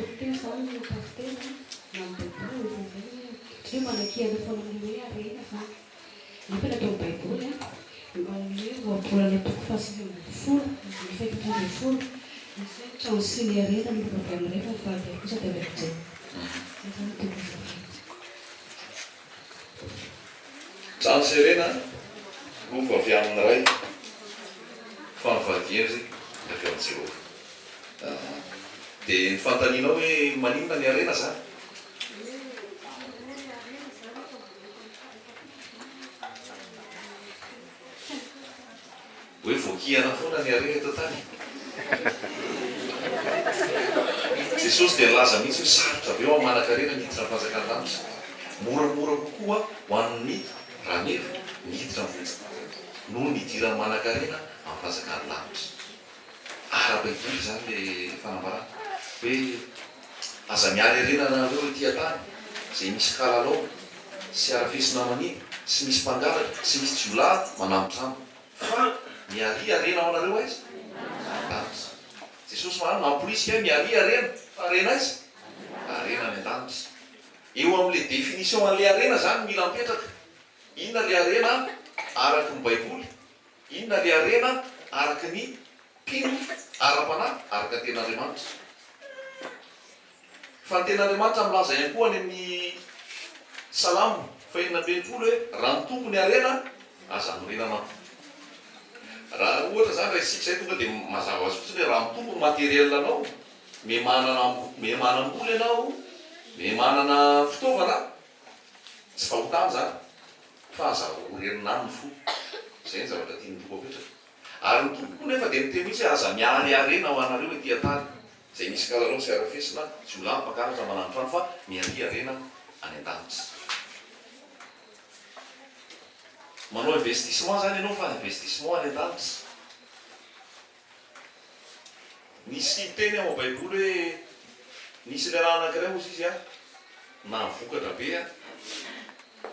autorité zany no pasitera na baiboly zay tsy manakiana foana hoe arena zany nefa natao baiboly hoe voambolana toko fahasivy ambin'ny folo misy hoe trano sy ny arena no avy amin'irey fa vady kosa dia avy zay zany tokony trano sy arena lova avy amin'ny ray fa mivadiana zay avy amin'ny Jehova. Dia nyfantaninao hoe maninona ny arena zany? Hoe voakihana foana ny arena eto tany. Jesosy dia nilaza mihitsy hoe sarotra be ao manan-karena miditra ny fanjakan-danitra. Moramora kokoa ho an'ny rameva miditra ny vonjy noho ny idiran'ny manan-karena amin'ny fanjakan-danitra. Ara-baiboly zany le fanambarana hoe aza miary arena nareo etỳ tany izay misy kalalao sy arafesina manina sy misy mpangalatra sy misy jiolahy manambotrano fa miary arena ao anareo aiza? An-danitra. Jesosy manano mamporisika hoe miary arena fa arena aiza? Arena any an-danitra. Eo amin'le définition an'le arena zany mila mipetraka. Inona le arena araky ny baiboly? Inona le arena araky ny mpino ara-panahy araka ny ten'Andriamanitra? Fa ny ten'Andriamanitra milaza ihany koa any amin'ny Salamo 1:20 hoe raha ny tompo ny arena aza mirenana. Raha ohatra zany raha isika zay tonga dia mazava azy fotsiny hoe raha ny tompo ny materiel anao, me manam-bola ianao, me manana fitaovana, tsy fahotany zany fa aza horenonany fo. Zay ny zavatra tiany tompo apetraka. Ary ny tompo koa nefa dia miteny mihitsy hoe aza miary arena ho anareo etỳ tany izay misy kalalao sy arafesina jiolahy mpakaratra mananotrano fa miary arena any an-danitra. Manao investissement zany ianao fa investissement any an-danitra. Nisy teny ao baiboly hoe nisy le raha anankiray ozy izy na vokatra be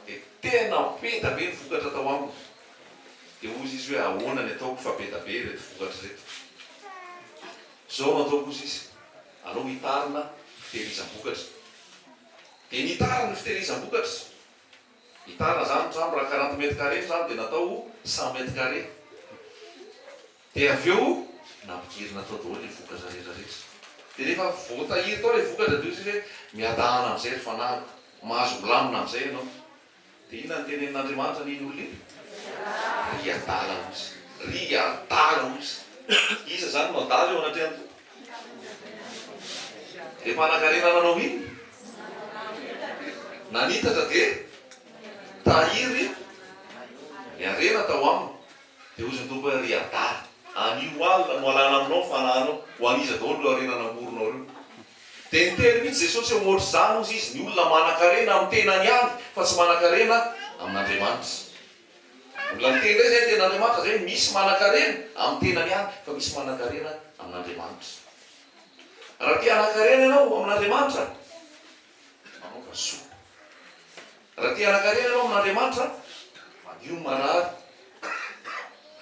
dia tena peta be ny vokatra tao aminy. Dia ozy izy hoe ahoana ny ataoko fa peta be reto vokatra reto. Zao no ataoko ozy izy, alao hitarina fitehirizam-bokatra. Dia nitarina ny fitehirizam-bokatra. Hitarina zany trano raha 40 mètres carré zany dia natao 100 mètres carré. Dia avy eo nampikirina tao daholo ny vokatra rehetrarehetra. Dia rehefa voatahiry tao ilay vokatra dia izy hoe miadahana amin'izay rehefa nahazo mahazo milamina amin'izay ianao. Dia inona ny tenenin'Andriamanitra n'iny olona iny? Ry adala ozy. Ry adala ozy. Iza zany no adala eo anatrehany tompo? Dia mpanan-karena nanao iny? Nanitatra dia tahiry ny arena tao aminy. Dia ozy ny tompo hoe ry adala. Anio alina no alana aminao fananao ho aniza daholo io arena namoronao reo. Dia niteny mihitsy Jesosy eo ohatry izany ozy izy ny olona manan-karena amin'ny tenany ihany fa tsy manan-karena amin'Andriamanitra. Olona niteny ndray zay ten'Andriamanitra zay misy manan-karena amin'ny tenany ihany fa misy manan-karena amin'Andriamanitra. Raha tia hanan-karena ianao amin'Andriamanitra manao ka soa. Raha tia hanan-karena ianao amin'Andriamanitra madio ny marary,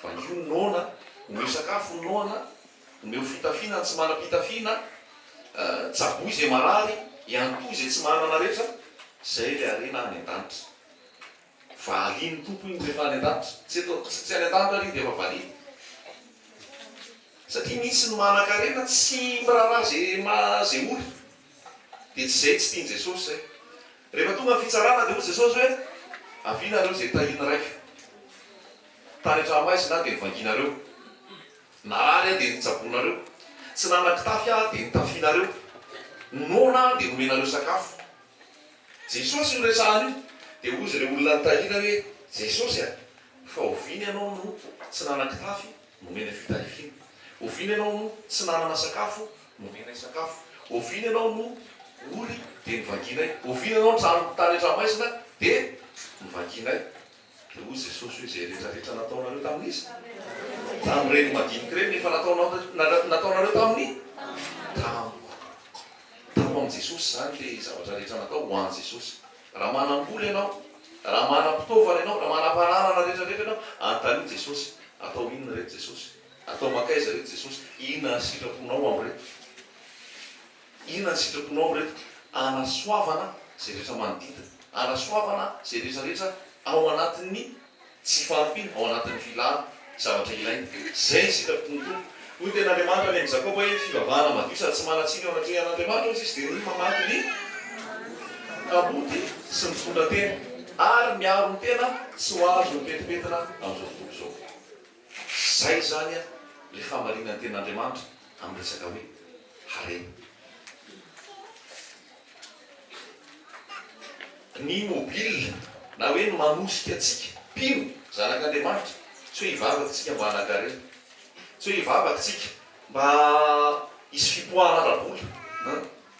madio ny noana, omeo sakafo ny noana, omeo fitafiana tsy manam-pitafina, tsaboy izay marary, iantoy izay tsy manana rehetra. Zay le arena any an-danitra. Valiany tompo iny rehefa any an-danitra. Tsy any an-danitra iny dia efa valiny. Satria misy ny manan-karena tsy miraharaha zay oly. Dia tsy zay tsy tiany Jesosy zay. Rehefa tonga ny fitsarana dia hoy Jesosy hoe avinareo izay tahiny raika. Tany an-tranomaizina dia nivanginareo. Narary dia nitsaboanareo. Tsy nanan-kitafy dia nitafianareo. Noana dia nomenareo sakafo. Jesosy no resahany io. Dia ozy ireo olona nitahiana hoe Jesosy fa oviny ianao no tsy nanan-kitafy nomena fitahifina. Oviny ianao no tsy nanana sakafo nomena sakafo. Oviny ianao no oly dia nivanginay. Oviny ianao no tany an-tranomaizina dia nivanginay. Dia ozy Jesosy hoe izay rehetrarehetra nataonareo tamin'izy tamin'ireny madinika ireny nefa nataonareo tamin'ny tamo amin'ny Jesosy zany le zavatra rehetra natao ho an'i Jesosy. Raha manam-bola ianao, raha manam-pitaovana ianao, raha manam-panarana rehetrarehetra ianao, anontaniana Jesosy. Atao inona reto Jesosy? Atao makaiza reto Jesosy? Inona sitraponao amin'reto? inona ny sitraponao reto? Anasoavana zay rehetra manodidina, anasoavana zay rehetrarehetra ao anatin'ny tsy fahampiana, ao anatin'ny filana zavatra ilaina. Zay ny sitrapon'ny tompo. Hoy ten'Andriamanitra ny Jakoba hoe fivavahana madio sady tsy manatsiny ao anaty an'Andriamanitra izy dia ny mamaky ny kaboty sy ny fondran-tena ary miaro ny tena tsy ho azo mipetipetina amin'izao tontolo izao. Zay zany le famarinan'ny ten'Andriamanitra amin'ny resaka hoe harena. Ny mobile na hoe ny manosika atsika mpino zanak'Andriamanitra tsy hoe hivavakantsika mba hanakarena, tsy hoe hivavakantsika mba hisy fipoahana ara-bola,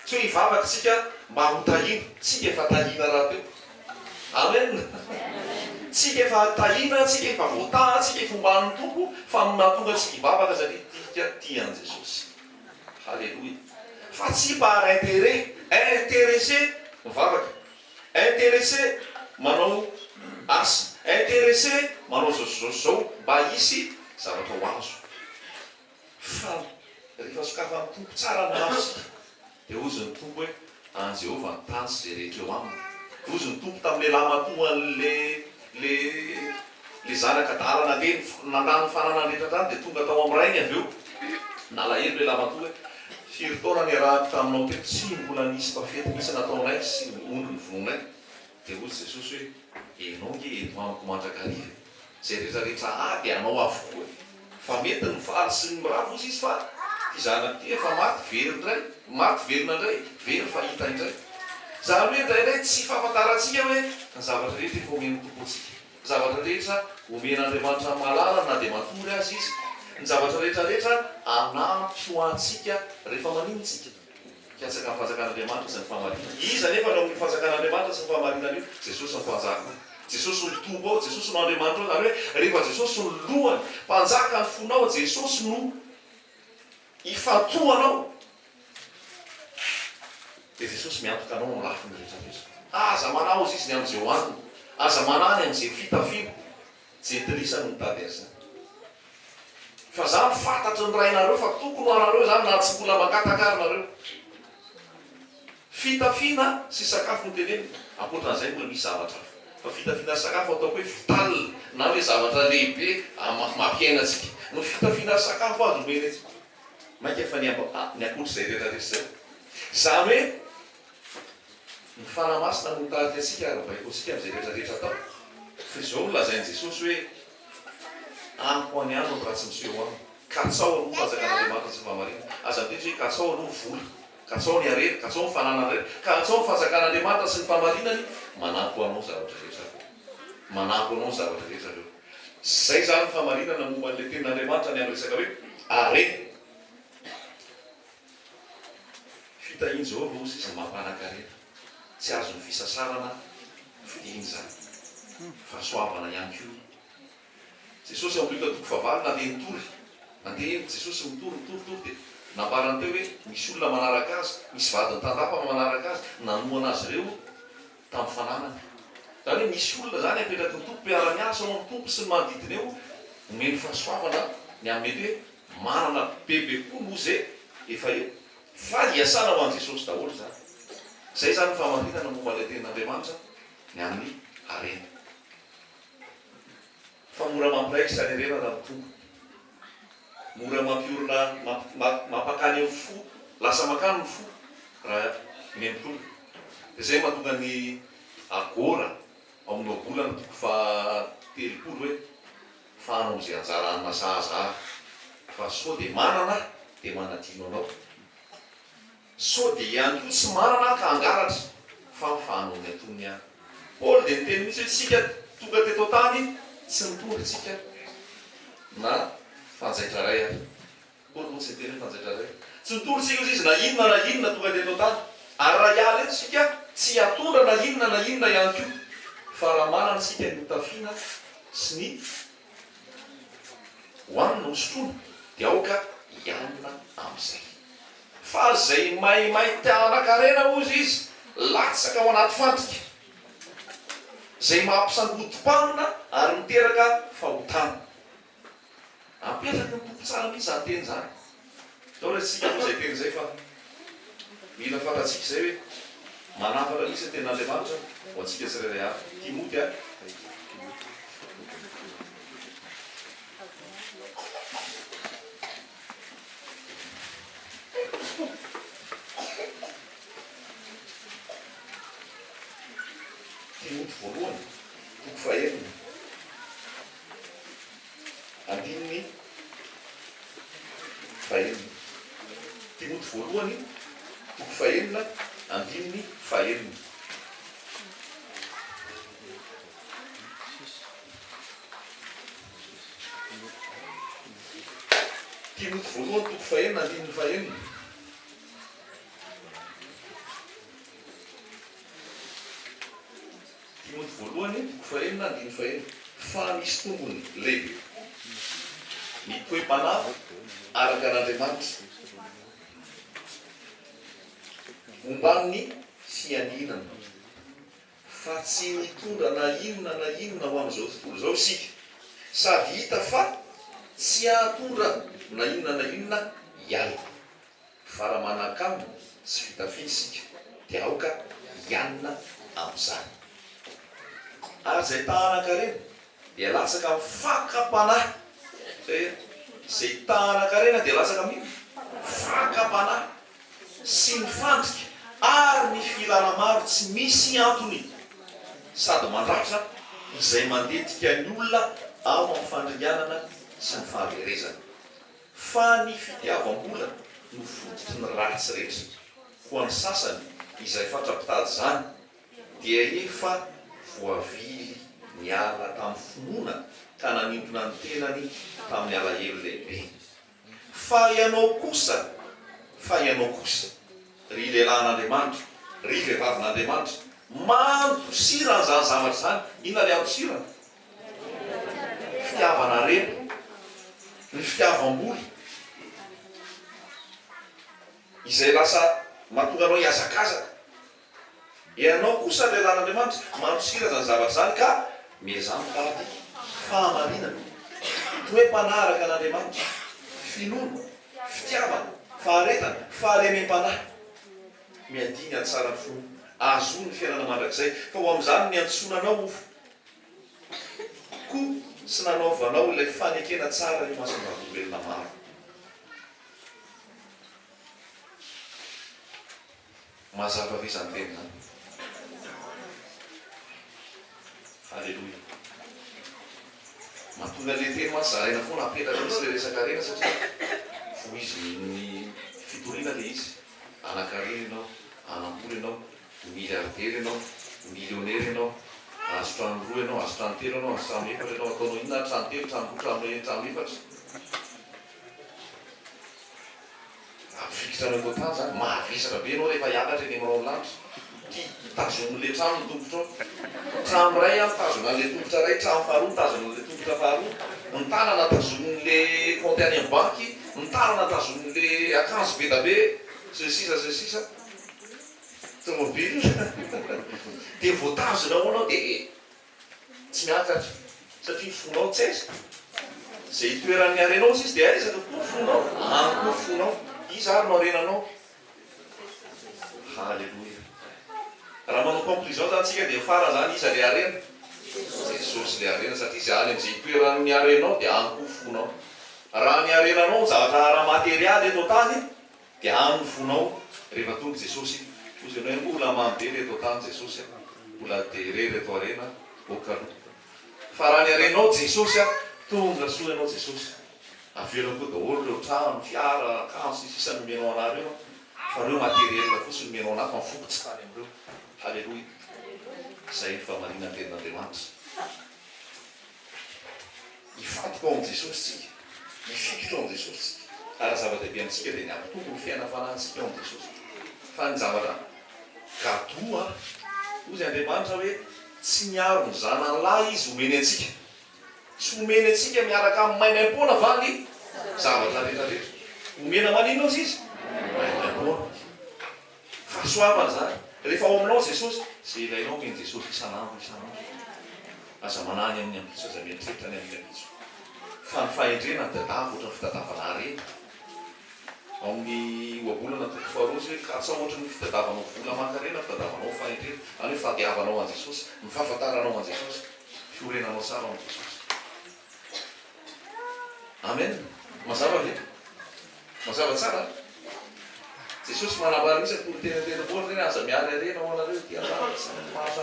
tsy hoe hivavakantsika mba ho tahina, tsika efa tahina raha teo. Amen. Tsika efa tahina, tsika efa voataha, tsika efa omban'ny tompo fa mahatonga tsika hivavaka satria tika tian'i Jesosy. Halleloia. Fa tsy par intérêt, intéressé mivavaka, intéressé manao asa, intéressé manao zao mba hisy zavatra ho azo. Fa rehefa sokafan'ny tompo tsara ny masosika dia ozy ny tompo hoe an Jehova ny tany sy zay rehetra eo aminy. Ozy ny tompo tamin'le lamatoa le zanaka darana teny nandany fanana rehetra tany dia tonga tao amin'ny rainy avy eo nalahelo le lamatoa hoe firy taona ny arahako taminao teto tsy mbola nisy mpafety misy nataonay sy ondry ny vononay. Dia ozy Jesosy hoe enao nge eto amiko mandrakariva zay rehetrarehetraady anao avokoa. Fa mety ny faly sy ny miravo ozy izy fa ty zanako ty efa maty very indray, maty verina indray, very fahita indray. Zany hoe indraindray tsy fahafantarantsika hoe ny zavatra rehetra efa omeny tompontsika. Ny zavatra rehetra omen'Andriamanitra mahalala na dia matory azy izy. Ny zavatra rehetrarehetra anampy ho antsika rehefa manintsika. Kiatsaka amin'ny fanjakan'Andriamanitra sy ny fahamarinana. Iza nefa no amin'ny fanjakan'Andriamanitra sy ny fahamarinana io? Jesosy ny mpanjaka. Jesosy no tompo ao, Jesosy no Andriamanitra ao. Zany hoe rehefa Jesosy no lohany, mpanjaka ny fonao, Jesosy no ifatohanao. Dia Jesosy miantoka anao amin'ny lafiny rehetrarehetra. Aza manao izy ny amin'izay hoaniny, aza manany amin'izay fitafiana, jetrisany mitady azy. Fa zany fantatry ny rainareo fa tokony anareo zany na tsy mbola mangatakarynareo. Fitafiana sy sakafo no teneny, ankoatran'izay mbola misy zavatra hafa. Fa fitafiana sy sakafo ataoko hoe vitalina na hoe zavatra lehibe mampiaina antsika. No fitafiana sy sakafo azo omeny atsika. Mainka efa ny ankoatr'izay rehetrarehetra zay. Zany hoe ny fanamasina no mitady antsika ara-baikoantsika amin'izay rehetrarehetra atao. Fa izao no lazain'i Jesosy hoe amiko any ano raha tsy miseho aminy. Katsao aloha fanjakan'Andriamanitra sy fahamarinana. Aza miteny hoe katsao aloha vola, katsao ny arena, katsao ny fananana rehetra, katsao ny fanjakan'Andriamanitra sy ny fahamarinany manampy anao zavatra rehetra. Manampy anao zavatra rehetra reo. Zay zany ny fahamarinana momba an'ilay tenin'Andriamanitra ny amin'ny resaka hoe arena. Fitahiany Jehova ozy izy mampanankarena. Tsy azo ny fisasarana fidiny zany. Fa soavana ihany koa. Jesosy amin'ny Luka 7 nandeha nitory. Nandeha Jesosy mitory dia nambarany teo hoe misy olona manaraka azy, misy vadiny tandapa manaraka azy, nanoana azy ireo tamin'ny fananany. Zany hoe misy olona zany apetraky ny tompo mpiara-miasa ao amin'ny tompo sy ny manodidina eo, omeny fahasoavana ny amin'ny mety hoe manana bebe koa no zay efa eo. Fa hiasana ho an'i Jesosy daholo zany. Zay zany ny fahamarinana momba ilay tenin'Andriamanitra ny amin'ny harena. Fa mora mampiray zany harena raha ny tompo. Mora mampiorina, mampakany eo fo, lasa makany ny fo raha mempotola. Izay mahatonga ny agora ao amin'ny oabolana toko fa-telopolo hoe fanao izay anjara anina sahaza fa sao dia manana dia manadino anao. Sao dia ihany koa tsy manana ka angaratra fa fanao ny atony ihany. Paoly dia niteny mihitsy hoe tsika tonga teto tany tsy nitory tsika na fanjaitra ray ary. Paoly moa tsy niteny fanjaitra ray. Tsy nitory tsika izy na inona tonga teto tany. Ary raha hiala eto tsika tsy atondra na inona ihany koa. Fa raha manana tsika ny tafiana sy ny hoanina hosotrona dia aoka hianina amin'izay. Fa zay maimay te-hanan-karena ozy izy latsaka ao anaty fantrika. Zay mampisangodim-panina ary miteraka fahotana. Apetraky ny tompo tsara mihitsy zany teny zany. Tao re tsika moa zay teny zay fa mila fantatsika izay hoe manafaka misy tena Andriamanitra ho antsika tsirairay avy. Timoty a Timoty voalohany toko fahaenina andininy fahaenina. Timoty voalohany toko fahaenina andininy fahaenina. Timoty voalohany toko fahaenina andininy fahaenina. Timoty voalohany toko fahaenina andininy fahaenina. Fa misy tombony lehibe ny toe-panahy araka an'Andriamanitra momban'ny fianinana, fa tsy mitondra na inona ho amin'izao tontolo izao isika, sady hita fa tsy ahatondra na inona hiala, fa raha manakamo sy fitafiny isika dia aoka hianina amin'izany. Ary izay tahanan-karena dia lasaka fakapanahy. Izay tahanan-karena dia lasaka amin'ny fakapanahy sy ny fandrika ary ny filana maro tsy misy antony, sady mandratra izay mandetika ny olona ao amin'ny fandringanana sy ny fahaverezana. Fa ny fitiavam-bola no fototry ny ratsy rehetra. Ho an'ny sasany izay fatrapitady zany dia efa voavily niala tamin'ny finoana ka nanindrona ny tenany tamin'ny alahelo lehibe. Fa ianao kosa ry lehilahin'Andriamanitra, ry vehivavin'Andriamanitra, mamposira an'izany zavatra zany. Inona le amposirana? Fitiavana rena, ny fitiavam-boly izay lasa mahatonga anao hiazakazaka. Ianao kosa ry lehilahin'Andriamanitra, mamposira zany zavatra zany ka mezany tady fahamarinana, toe-panaraka an'Andriamanitra, finoana, fitiavana, faharetana, fahalemem-panahy, miadiny an-tsara ny finoana, azo ny fiainana mandrakizay. Fa ho amin'izany ny antsonanao koa sy nanaovanao ilay fanekena tsara ny mason'olombelona maro. Mazava ve izany teny zany? Halleloja. Mahatonga le teny mazaraina foana apetraka misy le resaka rena satria vo izy ny fitoriana le izy. Anakarena ianao, anamboly ianao, miliardera ianao, milionera ianao, azo trano roa ianao, azo trano telo ianao, azo trano efatra ianao, ataonao inona trano telo, trano roa, trano efatra. Afikitra anao tany zany, mahavisaka be ianao rehefa hiakatra eny aminao lanitra. Tazon'le trano ny tongotra ao. Trano ray tazona an'le tongotra ray, trano faharoa tazona an'le tongotra faharoa, ny tanana tazon'le compte any amin'ny banky, ny tanana tazon'le akanjo be da be, zay sisa. Tomobily. Dia voatazona ao anao dia tsy miakatra satria fonao tsy aiza. Zay toeran'ny arenao izy dia aizaka koa fonao, ankoa fonao. Izy ary no arenanao. Halleloja. Raha manao conclusion zany tsika dia fara zany iza le arena. Jesosy le arena satria izay any amin'izay toeran'ny arenao dia any koa fonao. Raha ny arenanao zavatra ara-materialy eto tany dia any fonao. Rehefa tonga Jesosy, ozy ianao mbola mamy be eto tany Jesosy, mbola dere reto arena okaloha. Fa raha ny arenao Jesosy, tonga soa ianao Jesosy. Avelao koa daholo ireo trano, fiara, akanjo sisa no menao anareo, fa reo materiel fotsiny menao anahy fa mifokotsy tany amreo. Halleloja. Zay ny fahamarinana tenin'Andriamanitra. Ifatoka ao amin'i Jesosy tsika, ifikitra ao amin'i Jesosy tsika. Ary zava-dehibe amintsika dia ny ampitombo ny fiainam-panahintsika ao amin'i Jesosy. Fa ny zavatra gadoa, ozy Andriamanitra hoe tsy miaro ny zanany lahy izy omeny antsika. Tsy omeny antsika miaraka amin'ny maimaimpona va ny zavatra rehetrarehetra. Omena maninona izy? Maimaimpona. Fahasoavana zany. Rehefa ao aminao Jesosy, izay ilainao omeny Jesosy isan'andro. Aza manany amin'ny ambitso, aza mieritreritra any amin'ny ambitso. Fa ny fahendrenany dia lavo ohatran'ny fitadiavana harena. amin'ny oabolana toko faharozy hoe katsa ohatra ny fitadavanao vola mankarena fitadavanao fahendrena any hoe fitadiavanao an Jesosy ny fahafantaranao an Jesosy fiorenanao tsara an Jesosy. Amen. Mazava ve? Mazava tsara. Jesosy manambara mihitsy pour tena zany aza miary arena ho anareo ty andala mahasamy hafa.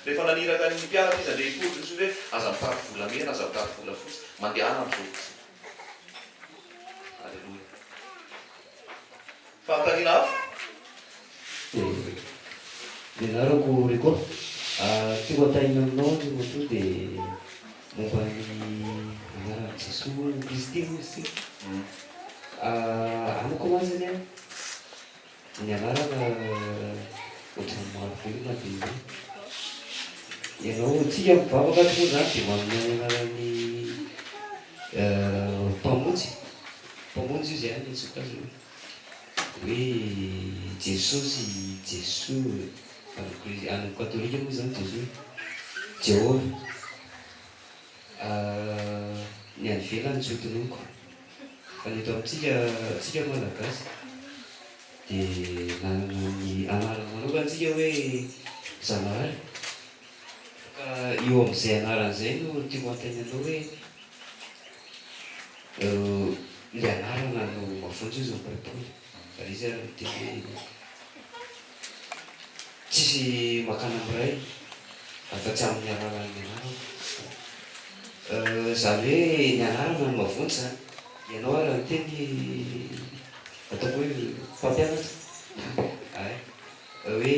Rehefa naniraka ny mpianatra izy andeha hitory Jesosy hoe aza mitary volamena aza mitary vola fotsy mandehana amin'izao. Alleluia. Fanontaniana hafa? Nianarako reko tiako ataina aminao ny moto dia momba ny anarana Jesosy Kristy moa amiko mazany a ny anarana ohatrany maro velona dia ianao tsika mivavaka tokoa zany dia manome anarany mpamonjy io zay any tsoka azy hoe Jesosy Jesosy any katolika moa zany Jesosy Jehova ny any velany tsotonoko fa ny eto amintsika malagasy dia nanana ny anarana manokantsika hoe Zanahary ka eo amin'izay anaran'izay no tiako antainanao hoe le anarana no mafonjy izy baiboly fa izy ary miteny hoe tsisy makana amiray afa-tsy amin'ny anaran'ny anarana zany hoe ny anarana no mavonjy zany ianao ary miteny ataoko hoe mpampianatra ay hoe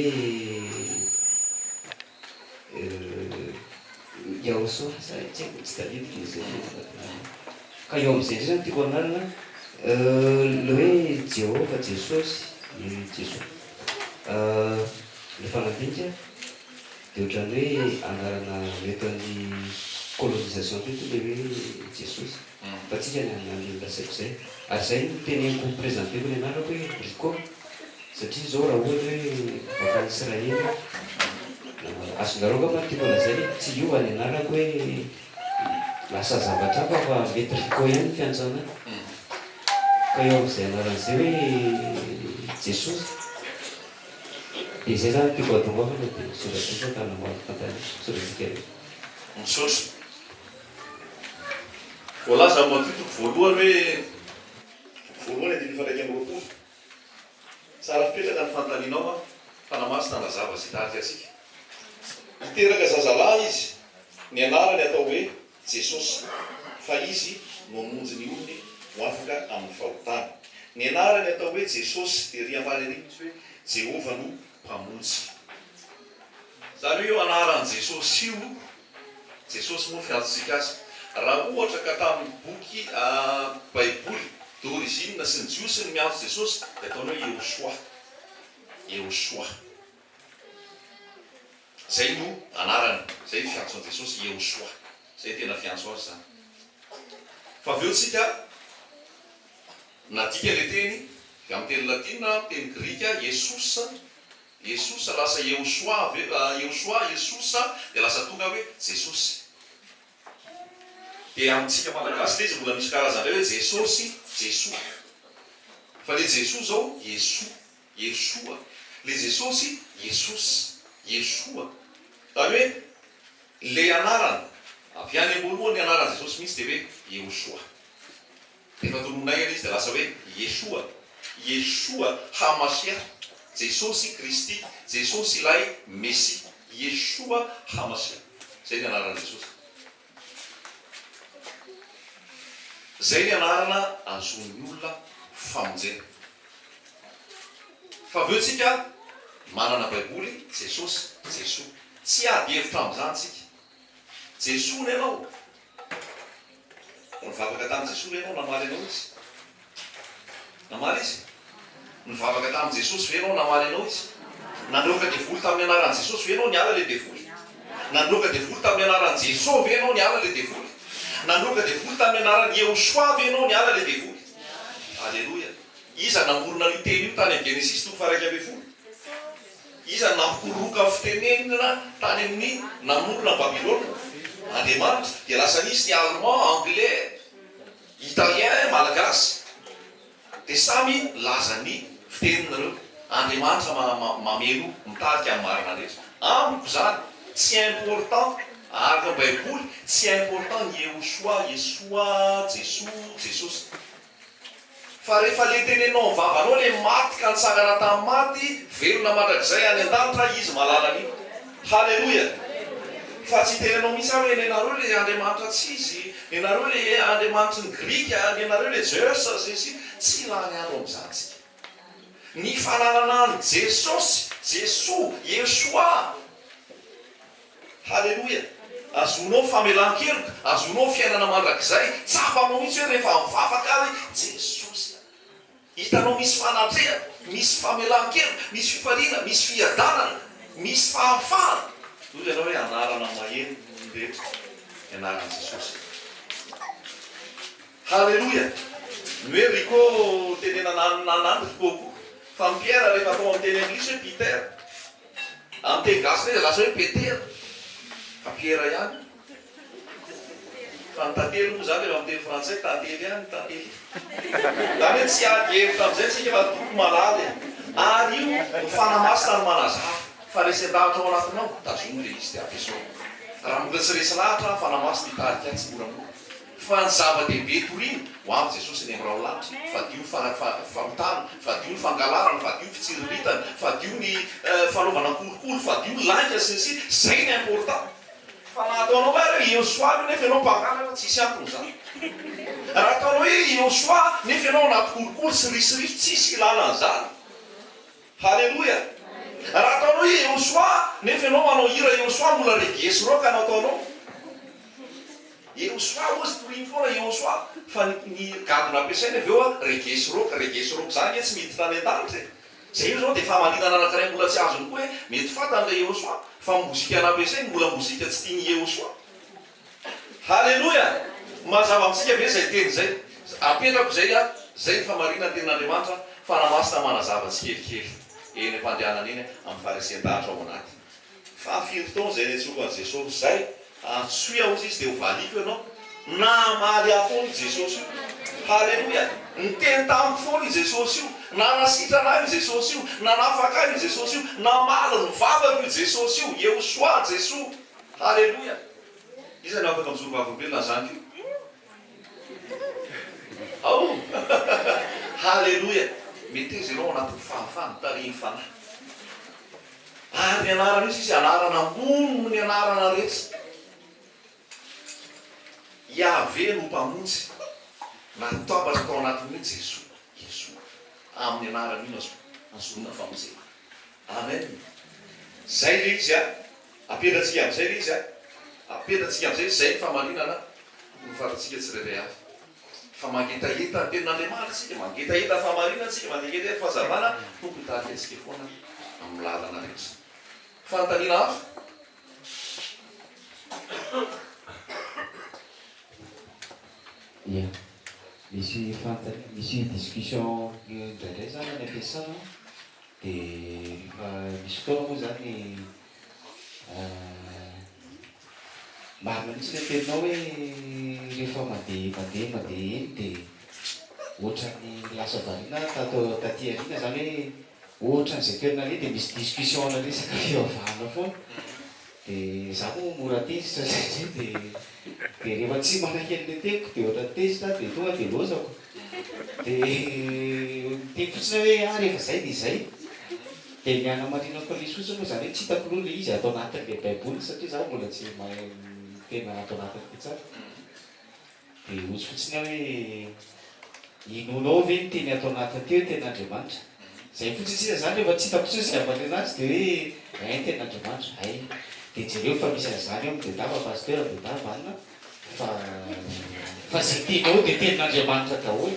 Yahosoa sa tsy haiko tsy tadidiko izy ka eo amin'izay ndray zany tiako anarana le hoe Jehova Jesosy Jesosy le fanandinika dia ohatrany hoe anarana mety amin'ny colonisation teto le hoe Jesosy fa tsika ny lasaiko zay ary zay no teneniko présenteko ny anarako hoe Rico satria zao raha ohatra hoe bakany Israely azonareo ka matiako anazay tsy io any anarako hoe lasa zavatra hafa fa mety Rico ihany ny fiantsana ka eo amin'izay anaran'izay hoe Jesosy dia zay zany tiako atomboafana dia soratsika ka namoaty soratsika re misaotra voalaza matitoko voalohany hoe voalohany andiny fandraiky amin'ny roapolo tsara fipetraka ny fanontanianao fa namasina nazava zay tarika atsika iteraka zazalahy izy ny anarany atao hoe Jesosy fa izy no hamonjy ny olony ho afaka amin'ny fahotana. Ny anarany atao hoe Jesosy dia ry ambany ary hoe Jehova no mpamonjy. Zany hoe eo anaran'i Jesosy io Jesosy moa fiantsika azy raha ohatra ka tamin'ny boky baiboly d'origine sy ny jiosy ny miantso Jesosy dia ataonao Yehosoa. Yehosoa zay no anarany zay fiantson'i Jesosy Yehosoa zay tena fiantso azy zany fa aveo tsika nadika le teny amin'ny teny latina teny grika Yesusa lasa Yehosoa Yesusa dia lasa tonga hoe Jesosy. Dia amintsika malagasy le izy mbola misy karazany hoe Jesosy Jesoa fa le Jesoa zao Yesoa le Jesosy Yesoa zany hoe le anarana avy any amboloha ny anarany Jesosy mihitsy dia hoe Yehosoa rehefa tonominay izy dia lasa hoe Yeshua Hamasiah Jesosy Kristy Jesosy ilay Messi Yeshua Hamasiah zay ny anarana Jesosy. Zay ny anarana azon'ny olona famonjena fa aveo tsika manana baiboly Jesosy tsy ady hevitra amin'izany tsika Jesosy ianao nivavaka tamin'i Jesosy ianao namaly anao izy nivavaka tamin'i Jesosy ve ianao namaly anao izy nandroaka devoly tamin'ny anaran'i Jesosy ve ianao niala le devoly nandroaka devoly tamin'ny anaran'i Jesosy ve ianao niala le devoly nandroaka devoly tamin'ny anaran'i Yehosoa ve ianao niala le devoly. Alleluia. Iza namorona io teny io tany amin'ny Genesis 1:12 iza nampikoroka fitenenina tany amin'ny namorona Babilôna Andriamanitra dia lasa nisy ny allemand anglais italien malagasy dia samy lazany fiteninareo Andriamanitra mameno mitarika amin'ny marina rehetra. Amiko zany tsy important ary ny baiboly tsy important ny Yehosoa, Jesosy. Fa rehefa le tenenao ny vavanao le maty ka nitsangana tamin'ny maty, velona mandrakizay any an-danitra izy malala an'iny. Halleloia. Fa tsy tenenao mihitsy hoe nenareo le Andriamanitra tsy izy, nenareo le Andriamanitra ny Grika, nenareo le Zeus, tsy raha ny andro amin'izany. Ny fananana ny Jesosy, Yehosoa. Halleloia. Azonao famelan-keloka, azonao fiainana mandrakizay, tsapanao mihitsy hoe rehefa mivavaka hoe Jesosy. Hitanao misy fanatreha, misy famelan-keloka, misy fifaliana, misy fiadanana, misy fahafahana. Toy ianao hoe anarana maheno rehetra, anarana Jesosy. Halleloia. Ny hoe riko tenenana rikoko. Fa ny Pierre rehefa atao amin'ny teny anglisy hoe Peter. Amin'ny teny gasy ilay lasa hoe Peter. Fa Pierre ihany. Fa ny tantely moa zany rehefa amin'ny teny frantsay tantely ihany, tantely. Zany hoe tsy ady hevitra amin'izay tsika fa toko malala. Ary io ny fanamasina ny manazava. Fa resin-davitra ao anatinao, tazomy le izy dia ampiasao. Raha mbola tsy resy lahatra fanamasina hitarika tsy moramora. Fa ny zava-dehibe toriny ho avy Jesosy ny amin'irao lanitra, fadio ny famitana, fadio ny fangalarana, fadio ny fitsiriritana, fadio ny fanaovana kolokolo, fadio ny laika sy zay ny important. Fa na ataonao hoe Yehosoa nefa ianao mpangala tsisy antony zany. Raha ataonao hoe Yehosoa nefa ianao anaty kolokolo sy risirify tsisy ilalan'izany. Halleloia. Raha ataonao hoe Yehosoa nefa ianao manao hira Yehosoa mbola regesy roka no ataonao. Yehosoa ozy toriny foana Yehosoa fa ny gadona ampiasaina avy eo regesy roka zany tsy miditra any an-danitra. Zay io zao dia famalinana anankiray mbola tsy azony koa hoe mety fantan'ilay Yehosoa fa mozika nampiasainy mbola mozika tsy tiany Yehosoa. Halleloia. Mazava amintsika ve zay teny zay? Apetrako zay zay ny famalinana ny tenin'Andriamanitra fanamasina manazava tsikelikely eny am-pandehanana eny amin'ny farisian-dahatra ao anaty. Fa firy taona zay netsoko an' Jesosy zay antsoia ozy izy dia ho valiko ianao namaly afony Jesosy io. Halleloia. Niteny tamin'ny foana i Jesosy io, nanasitrana ahy i Jesosy io, nanafaka ahy i Jesosy io, namaly ny vavako i Jesosy io, Yehosoa Jesoa. Halleloia. Iza ny afaka mizoro vavolombelona zany io? Ao. Halleloia. Meteza ianao anatin'ny fahafahana tariny fanahy. Ary ny anarana izy izy anarana ambony ny anarana rehetra. Yahvé no mpamonjy natao tao anatin'ny Jesoa. Amin'ny anarana io azonina famonjena. Amen. Zay le izy apetratsika amin'izay le izy apetratsika amin'izay zay ny famalinana no fatatsika tsirairay avy. Fa mangetaheta tenin'Andriamanitra tsika, mangetaheta famalinana tsika, mangetaheta fahazavana tompo hitarika antsika foana amin'ny lalana rehetra. Fanontaniana hafa. Ia, misy discussion indraindray zany any ampiasana dia misy fotoana moa zany marina mihitsy le teninao hoe rehefa mandeha eny dia ohatran'ny lasa variana taty ariana zany hoe ohatran'izay toerana iny dia misy discussion na resaka fivavahana foana. Dia za moa mora tezitra zay dia rehefa tsy manakely le teko dia ohatra tezitra dia tonga dia lozako. Dia teko fotsiny hoe rehefa zay dia zay. Dia miana marinako ilay sosa moa zany hoe tsy hitako aloha le izy atao anatin'ilay baiboly satria za mbola tsy mahay tena atao anatin'ilay tsara. Dia ozy fotsiny aho hoe inonao ve ny teny atao anatin'ny teo tenin'Andriamanitra. Zay fotsiny sisa zany rehefa tsy hitako sosa izay ambany anazy dia hoe hay tenin'Andriamanitra hay. Dia jereo fa misy an'izany ao dia dava pasteur dia dava anina fa zay tenao dia tenin'Andriamanitra daholo.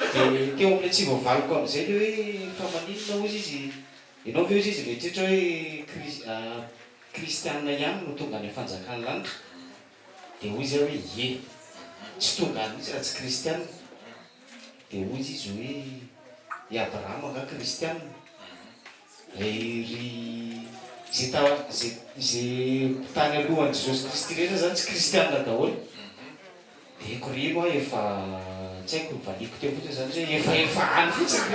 Dia teo amin'ilay tsy voavaliko amin'izay le hoe fa maninona ozy izy ianao ve ozy izy mieritreritra hoe kristianina ihany no tonga any fanjakany lanitra. Dia hoy izy hoe ie tsy tonga any mihitsy raha tsy kristianina. Dia hoy izy hoe i Abrahama nga kristianina. Zay tany alohan'i Jesosy Kristy rehetra zany tsy kristianina daholo. Dia korino aho efa tsy haiko nyvaliko teo fotsiny zany hoe efa any fotsiny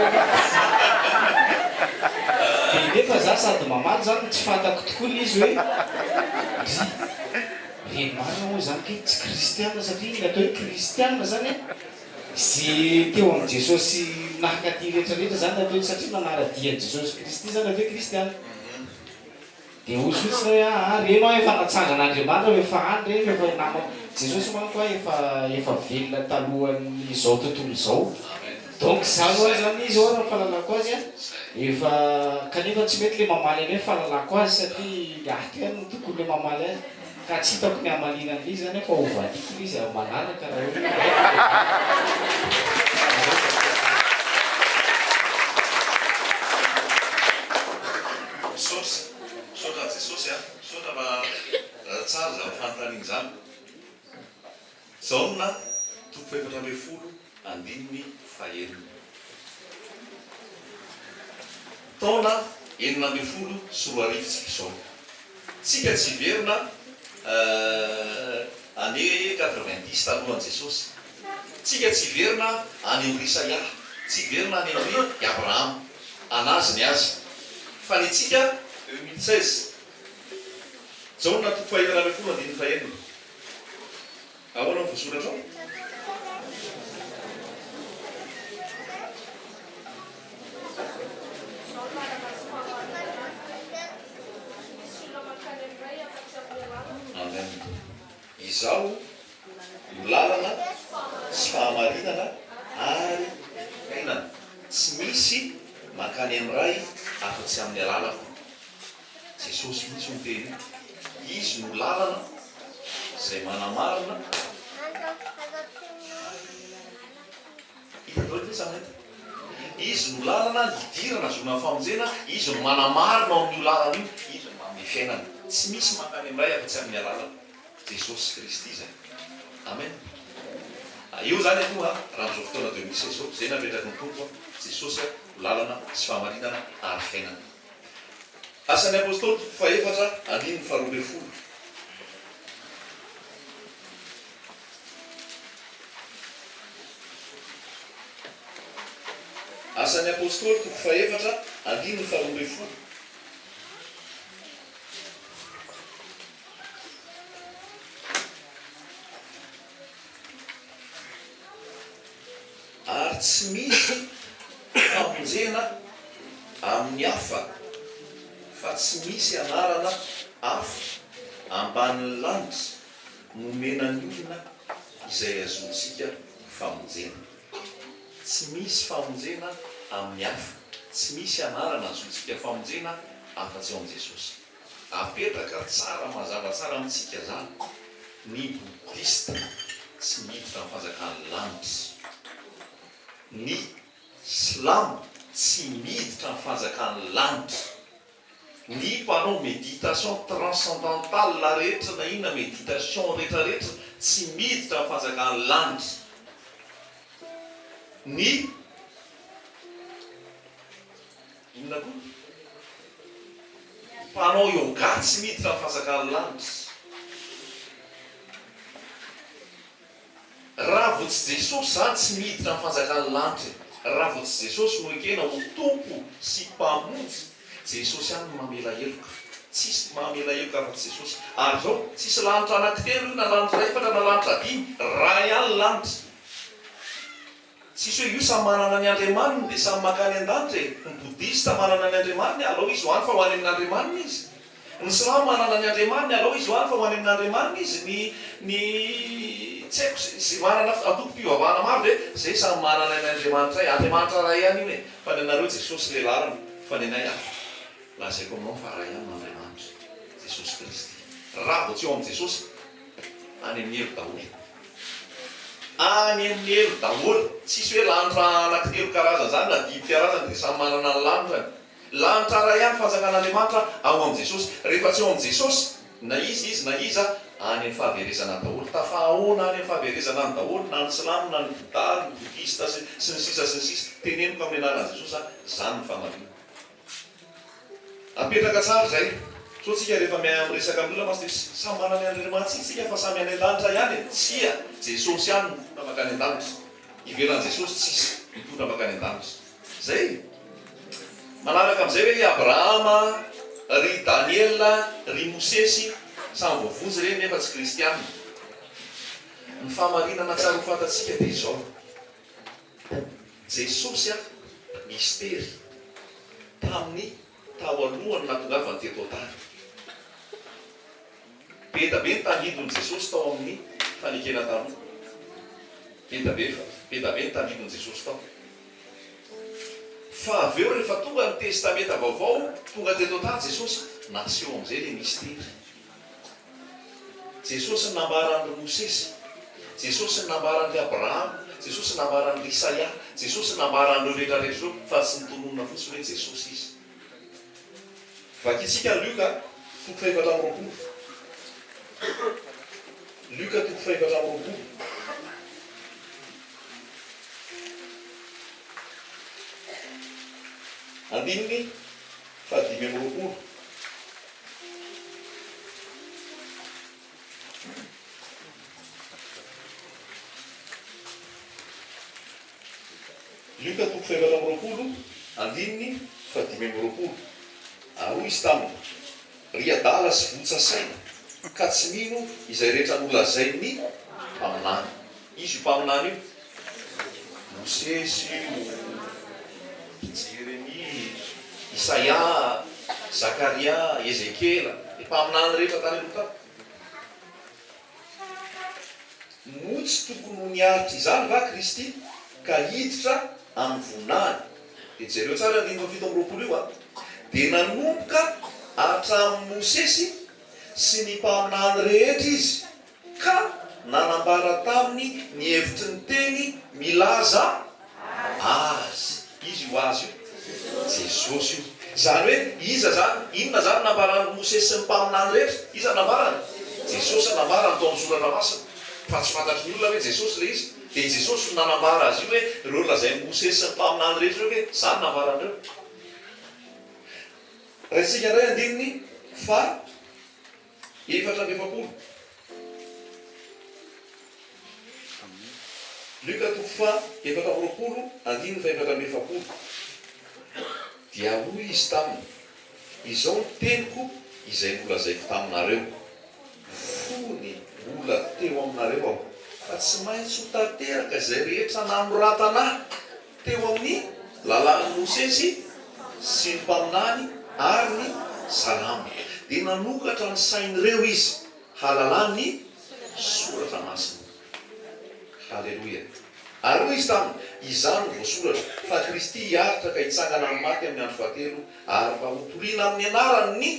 de nefa za sady mamaly zany tsy fantako tokoa l izy hoe re marina moa zany ke tsy kristiana satria natao hoe kristiana zany zay teo am' jesosy nahakaty rehetrarehetra zany natao satria nanara-dia jesosy kristy zany natao hoe kristiana de osotsina hoe reno a efa natsanganaandriamanitra efa any reny efa nama jesosy manko a efa velona talohan'izao tontolo zao donc zany oa zany izy oa raha fahalalako azy a efa kanefa tsy mety le mamaly any hoe fahalalako azy satria aty no tokony le mamaly azy ka tsy hitako ny amalinan'le izy zany fa ovadiko l izy malalaka raha sotra jesosy a sotra fa tsara za fantaniny zany zaona toko 750 faheliny taona 900 sy 1000 tsika zao tsika tsy verina ane 90 talohan jesosy tsika tsy verina any am'ry isaia tsy verina any am'ry abrahama anazy ny azy fa ny tsika 2016 zaona toko 750 faheliny ahoana ny voasoratra ao amen izao iolalana sy fahamarinana ary ainana tsy misy mankany am'ray afa-tsy amin'ny alalako jesosy mitsy ny teny izy no lalana zay manamarina izy no lalana hidirana zona famonjena izy no manamarina ao amin'io lalana io izy no manome fiainana tsy misy mankany am'ray afa-tsy amin'ny alalako jesosy kristy zay amen io zany aloha raha mizao fotoana 2016 zao zay napetraky ny tompo jesosy lalana sy fahamarinana ary fiainana asan'ny apôstôly toko 4:12 asan'ny apôstôly toko 4:12 ary tsy misy famonjena amin'ny hafa fa tsy misy anarana hafa ambanin'ny lanitra nomenany olona izay azontsika famonjena tsy misy famonjena amin'ny hafa tsy misy anarana azontsika famonjena afa-tsy ao am' jesosy apetraka tsara mazava tsara amintsika zany ny bodista tsy miditra amin'ny fanjakan'ny lanitra ny slamo tsy miditra amin'ny fanjakan'ny lanitra ny mpanao méditation transcendantale la rehetra na inona méditation rehetrarehetra tsy miditra amin'ny fanjakan'ny lanitra ny inona koa mpanao yoga tsy miditra amin'ny fanjakan'ny lanitra raha vo tsy jesosy zany tsy miditra amin'ny fanjakan'ny lanitra raha vo tsy jesosy no ekena ho tompo sy mpamonjy jesosy any no mamela heloka tsisy mamela heloka afa-tsy jesosy ary zao tsisy lanitra anankitelo io na lanitra ray fatra na lanitra 5 raha ihany lanitra tsisy hoe io samy manana ny andriamaniny de samy makany an-danitra ny bodista manana ny andriamaniny alao izy hoany fa ho any amin'andriamaniny izy ny slamo manana ny andriamaniny alao izy hoany fa ho any amin'andriamaniny izy ny tsy haiko zay manana atoko-pivavahana maro de zay samy manana ny andriamanitra ray andriamanitra ray ihany io e fa ny anareo jesosy le lalana fa ny anay afa lazaiko aminao fa ray ihany n'andriamanitra jesosy kristy raha vo tsy eo am' jesosy any amin'ny helo daholo any amin'ny helo daholo tsisy hoe lanitra anankitelo karazana zany na diby karazana de samy manana ny lanitrany lanitra ray ihany fanjakan'andriamanitra ao am' jesosy rehefa tsy eo am' jesosy na izy na iza any amin'ny fahaverezana daholo tafahoana any amin'ny fahaverezana ny daholo na ny slamo na ny buda ny bodista sy ny sisa teneniko amin'ny anaran'i jesosy zany ny famarina apetraka tsara zay so tsika rehefa miresaka amin'olona mas de samy manana ny andriamanitra tsika fa samy any an-danitra ihany tsia jesosy ihany na makany an-danitra ivelan Jesosy tsisy mitondra makany an-danitra. Zay manaraka amin'izay hoe Abrahama, ry Daniela, ry Mosesy samy voavonjy reny nefa tsy kristianina. Ny famarinana tsara ho fantatsika dia izao: Jesosy mistery tamin'ny tao alohany natongavany teto an-tany. Be da be ny tangidon'i Jesosy tao amin'ny fanekena taloha. Be da be ny tangidon'i Jesosy tao. Fa avy eo rehefa tonga ny testamenta vaovao, tonga teto an-tany Jesosy, naseho amin'izay le mistery. Jesosy ny nambaran'ny Mosesy, Jesosy ny nambaran'ny Abrahama, Jesosy ny nambaran'ny Isaia, Jesosy ny nambaran'ireo rehetrarehetra ireo, fa tsy nitononona fotsiny hoe Jesosy izy. Vakitsika Luka 4:4. Luka 4:4. Andininy 5:20. Luka 4:20, andininy 5:20. Aroa izy taminy: ry adala sy votsasaina, ka tsy mino izay rehetra nolazainy mpaminany. Izy io mpaminany io: Mosesy, Jeremia, Isaia, Zakaria, Ezekela, mpaminany rehetra tany aloha tany. Motsy tokony ho niaritra izany va Kristy ka hiditra amin'ny voninahiny. Dia jereo tsara 5:20 io dia nanomboka hatramin'ny Mosesy sy ny mpaminany rehetra izy, ka nanambara taminy ny hevitry ny teny milaza azy. Izy io azy io Jesosy io. Zany hoe iza zany, inona zany nambaran'ny Mosesy sy ny mpaminany rehetra? Iza nambarany? Jesosy nambarany tao amin'ny soratra masina, fa tsy fantatry ny olona hoe Jesosy le izy. Dia Jesosy no nanambara azy io hoe reo lazain'ny Mosesy sy ny mpaminany rehetra reo hoe zany nambaran'ireo. Raisika indray andininy 4:40. Luka 4:40, andininy 4:40. Dia hoy izy taminy: izao ny teniko izay nolazaiko taminareo, fony mbola teo aminareo aho, fa tsy maintsy ho tanteraka izay rehetra nanoratana teo amin'ny lalàn'i Mosesy sy ny mpaminany ary ny salama. Dia nanokatra ny sain'ireo izy hahalalany ny soratra masina. Halleloia. Ary hoy izy taminy: izany voasoratra fa Kristy hiaritra ka hitsangana ny maty amin'ny andro fahatelo, ary mba hotoriana amin'ny anarany ny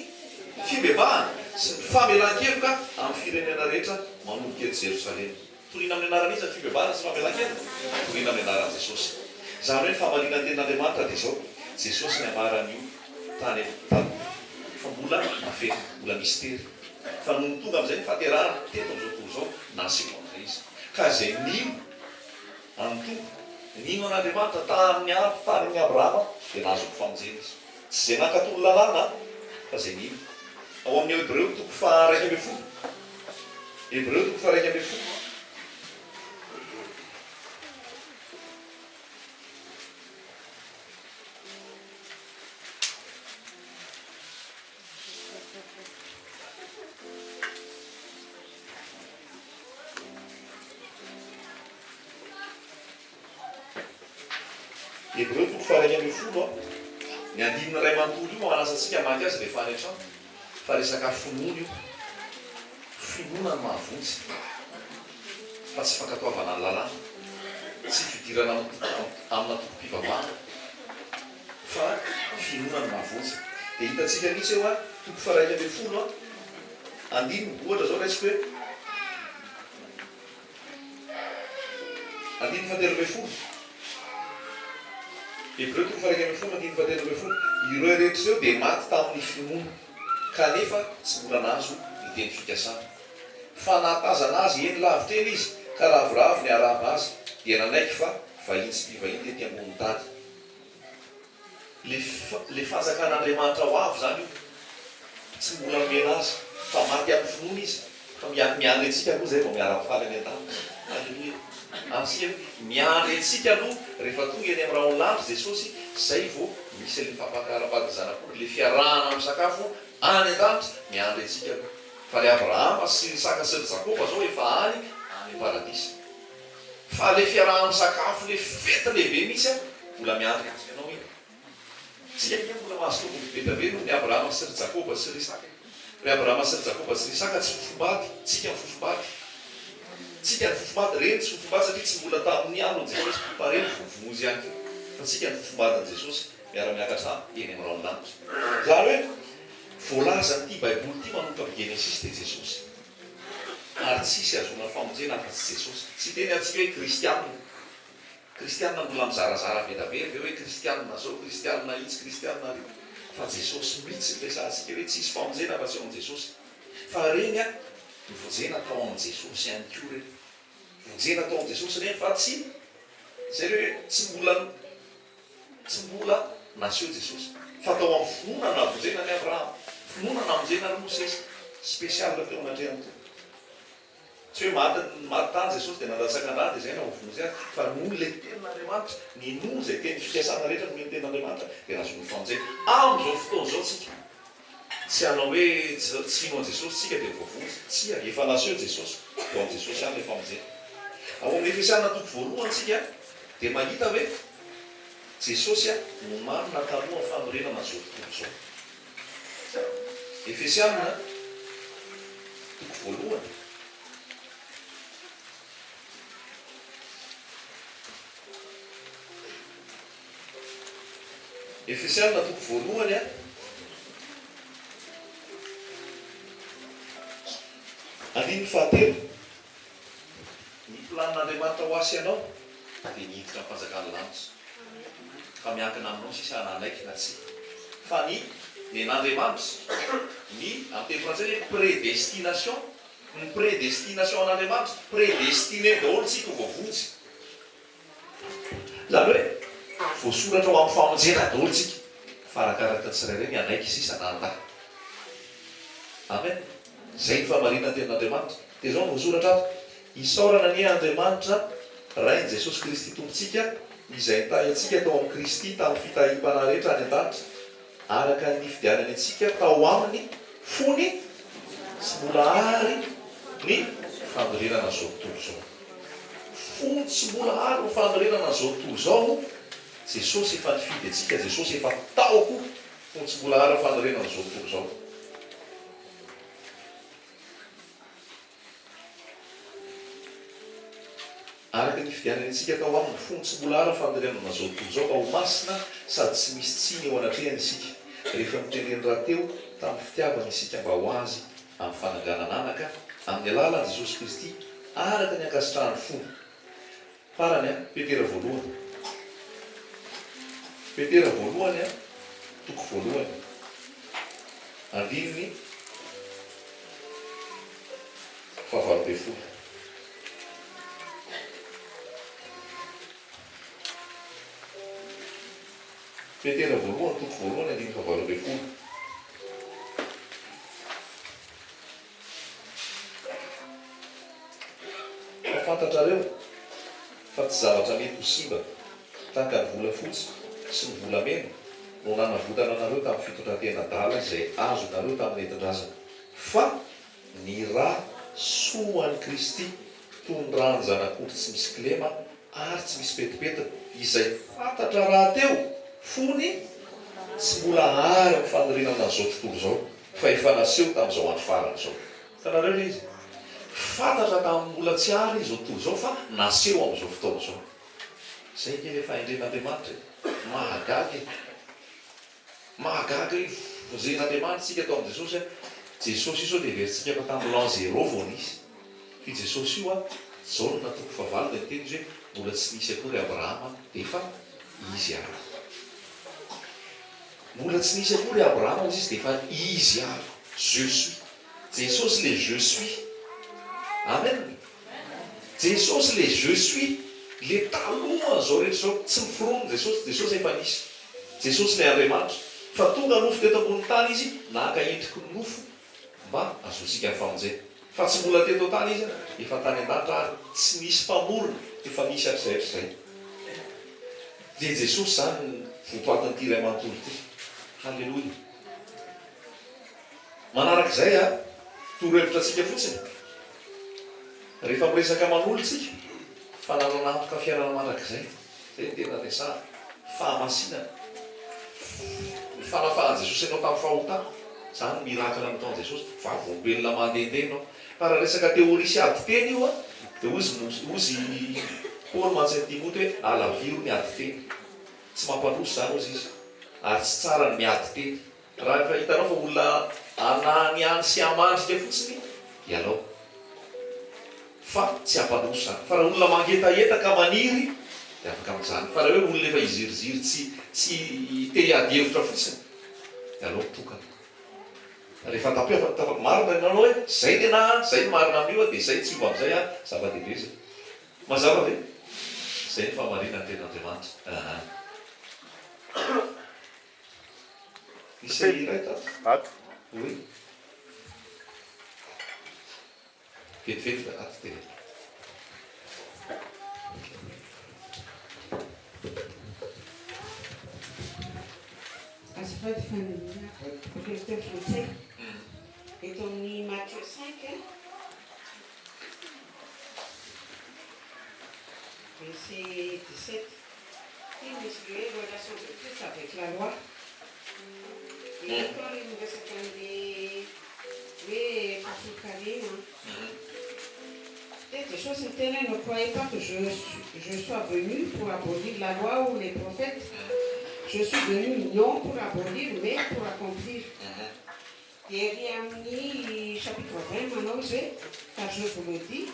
fibebahana sy ny famelan-keloka amin'ny firenena rehetra manomboka eto Jerosalema. Toriana amin'ny anarany izy ny fibebahana sy famelan-keloka, toriana amin'ny anaran'i Jesosy. Zany hoe ny famalinan'ny tenin'Andriamanitra dia izao: Jesosy ny ambaran'io tany taloha, fa mbola mafehy, mbola mistery. Fa no tonga amin'izay ny fahaterahana teto amin'izao tontolo izao, naseho amin'izay izy. Ka izay nino amin'ny tompo, nino an'Andriamanitra tamin'ny Abrahama, dia nahazo famonjena izy. Tsy izay nankatolo lalàna, fa izay nino. Ao amin'ny Hebreo 1:20. Hebreo 1:20. Hebreo 1:20, ny andininy ray manontolo io manasa-tsika maty azy rehefa any an-trano, fa resaka finoana io. Finoana ny mahavonjy, fa tsy fankatoavana ny lalàna, tsy fidirana amina tokom-pivavahana, fa finoana ny mahavonjy. Dia hitantsika mihitsy eo 1:20, andininy ohatra zao raisiko hoe andininy 13. Hebreo 1:20, andininy 13. Ireo rehetra ireo dia maty tamin'ny finoana, kanefa tsy mbola nahazo iteny fikasana. Fa nahatazana azy eny lavitra eny izy, ka ravoravo ny arahaba azy, dia nanaiky fa vahiny sy mpivahiny tety ambony tany. Le fanjakan'Andriamanitra ho avy zany io, tsy mbola nomena azy, fa maty amin'ny finoana izy, fa miandry antsika moa zay vao miara-mifaly any an-tany. Halleluia. ansika miandry antsika aloha rehefa tonga eny amin'ny raha olandry jesosy zay vao misy le fampakarapaka zanak'ory le fiarahana amin'ny sakafo any an-danitra miandry antsika aloha fa le abrahama sy ny saka sy ny jakoba zao efa any paradisa fa le fiarahana amin'ny sakafo le fety lehibe mihitsy a mbola miandry antsika anao iny tsika ika mbola mahazo tombony be tabe no ny abrahama sy ny jakoba sy ny saka re abrahama sy ny jakoba sy ny saka tsy fofombady tsika ny fofombady tsika ny fofombady reny tsy fofombady satria tsy mbola tamin'ny andro jesosy fa reny vovozy ihany ko fa tsika ny fofombadiny jesosy miara-miakatra eny amin'ny raondanitra zany hoe voalaza n'ity baiboly ity manomboka amin'ny genesis de jesosy ary tsisy azona famonjena fa tsy jesosy tsy teny atsika hoe kristianina mbola mizarazara be da be ve hoe kristianina zao kristianina itsy kristianina ry fa jesosy mihitsy resansika hoe tsisy famonjena fa tsy eo amin'ny jesosy fa reny a novonjena tao amin'ny jesosy ihany ko reny vonjena tao amin'ny jesosy reny fa tsy zay hoe tsy mbola naseho jesosy fa tao amin'ny finoana na vonjena ny abrahama finoana na vonjena ny mosesy spesial teo anatreany to tsy hoe maty tany jesosy dia nandatsaka andaty zay na ovonzy azy fa noho le tenin'andriamanitra ny noho zay teny fikasana rehetra no tenin'andriamanitra dia nazony famonjena amin'izao fotoana zao tsika tsy hanao hoe tsy ino an jesosy tsika dia voavozy tsy efa naseho jesosy tao amin'ny jesosy ihany le famonjena ao amin'ny efesianina toko voalohany tsika dia mahita hoe jesosy a no marina taloha ny fanorenana zao tontolo zao efesianina toko voalohany efesianina toko voalohany a andiny fahatelo ny planin'andriamanitra ho asy ianao dia nihiditra ny fanjakany lanitra fa miankina aminao sisa nanaiky na tsy fa ny nen'andriamanitra ny amin'ny teny frantsay hoe prédestination ny prédestination an'andriamanitra prédestiné daholo tsika voavotsy zany hoe voasoratra ho amin'ny famonjena daholo tsika fa arakaraka tsirairay ny anaiky sisa nanda amen zay ny famarinana tenin'andriamanitra dia zao voasoratra ato isaorana ny andriamanitra rainy jesosy kristy tompontsika izay nitahy atsika tao amin'ny kristy tamin'ny fitahim-pana rehetra any an-danitra araka ny fidianany atsika tao aminy fony sy mbola ary ny fanorenana zao tontolo zao fony sy mbola ary ny fanorenana zao tontolo zao jesosy efa nifidy atsika jesosy efa taoko fony sy mbola ary ny fanorenana zao tontolo zao araka ny fidianany atsika tao aminy fony sy mbola ary ny fanorenana zao tontolo zao ka ho masina sady tsy misy tsiny eo anatrehany isika rehefa miteneny raha teo tamin'ny fitiavana isika mba ho azy amin'ny fananganananaka amin'ny alalan'i jesosy kristy araka ny ankasitrahany fony farany a petera voalohany a toko voalohany andininy fahavalo-be folo petera voalohany toko voalohany andiny fahavalo-be folo fa fantatrareo fa tsy zavatra mety ho simba tahaka ny vola fotsy sy ny volamena no nanavotana anareo tamin'ny fitondratena dala izay azo nareo tamin'ny entin-drazana fa ny raha soan'ny kristy toy ny rano zanak'ory tsy misy kilema ary tsy misy petipetiny izay fantatra raha teo fony sy mbola ary ny fanorenana zao tontolo zao fa efa naseho tamin'izao andro farany zao tanareo le izy fantatra tamin'ny mbola tsy ary zao tontolo zao fa naseho amin'izao fotoana zao zay ke efa endren'andriamanitra mahagaga vozen'andriamanitra tsika tao amin'ny jesosy jesosy io zao dia veritsika fa tamin'ny l'an zéro vao nisy fi jesosy io a zao no natoko favalo dia niteny izy hoe mbola tsy nisy akory abrahama dia efa izy ary mbola tsy nisy akory abrahama izy dia efa izy ary je suis jesosy le je suis amen jesosy le je suis le taloha zao rehetra zao tsy miforono jesosy efa nisy jesosy le andriamanitra fa tonga nofo teto ambony tany izy naka endriky ny nofo mba azontsika ny famonjena fa tsy mbola teto tany izy efa tany an-danitra ary tsy misy mpamorona efa misy atr'zay de Jesosy zany votoatany ty ray manontolo ty. Halleloia. Manarak'izay a torohevitra atsika fotsiny rehefa miresaka manolotsika fa nananatoka fiarana manak'izay zay tena resa fahamasinana ny fanafahan Jesosy ianao tamin'ny fahotana zany mirakana nataon Jesosy vavombelona mandehandeha anao fa raha resaka teoria sy ady teny io a de ozy Paul mantsy Timote hoe alaviro ny ady teny tsy mampanosy zany ozy izy ary tsy tsara ny miady teny raha efa hitanao fa olona anany any sy amandrika fotsiny ialao fa tsy ampanosy zany fa raha olona mangetaetaka maniry de afaka amin'izany fa raha hoe olona efa iziriziry tsy te hiady hevitra fotsiny ialao tokana rehefa marina ianao hoe zay tena zay ny marina amin'io de zay tsy omba am'izay a zava-dehibe zay mazava ve zay ny famarina ny ten'Andriamanitra. Isay iray tato oui vetivety da ato tena azafady fanina correcteur français eto amin'ny Matthieu 5 verset 17 qui misy le relation de Christ avec la loi et encore il nous reste quand les oui fasokarina des choses éternelles. Ne croyez pas que je sois venu pour abolir la loi ou les prophètes. Je suis venu non pour abolir mais pour accomplir. Jérémie chapitre 20 maintenant car je vous le dis,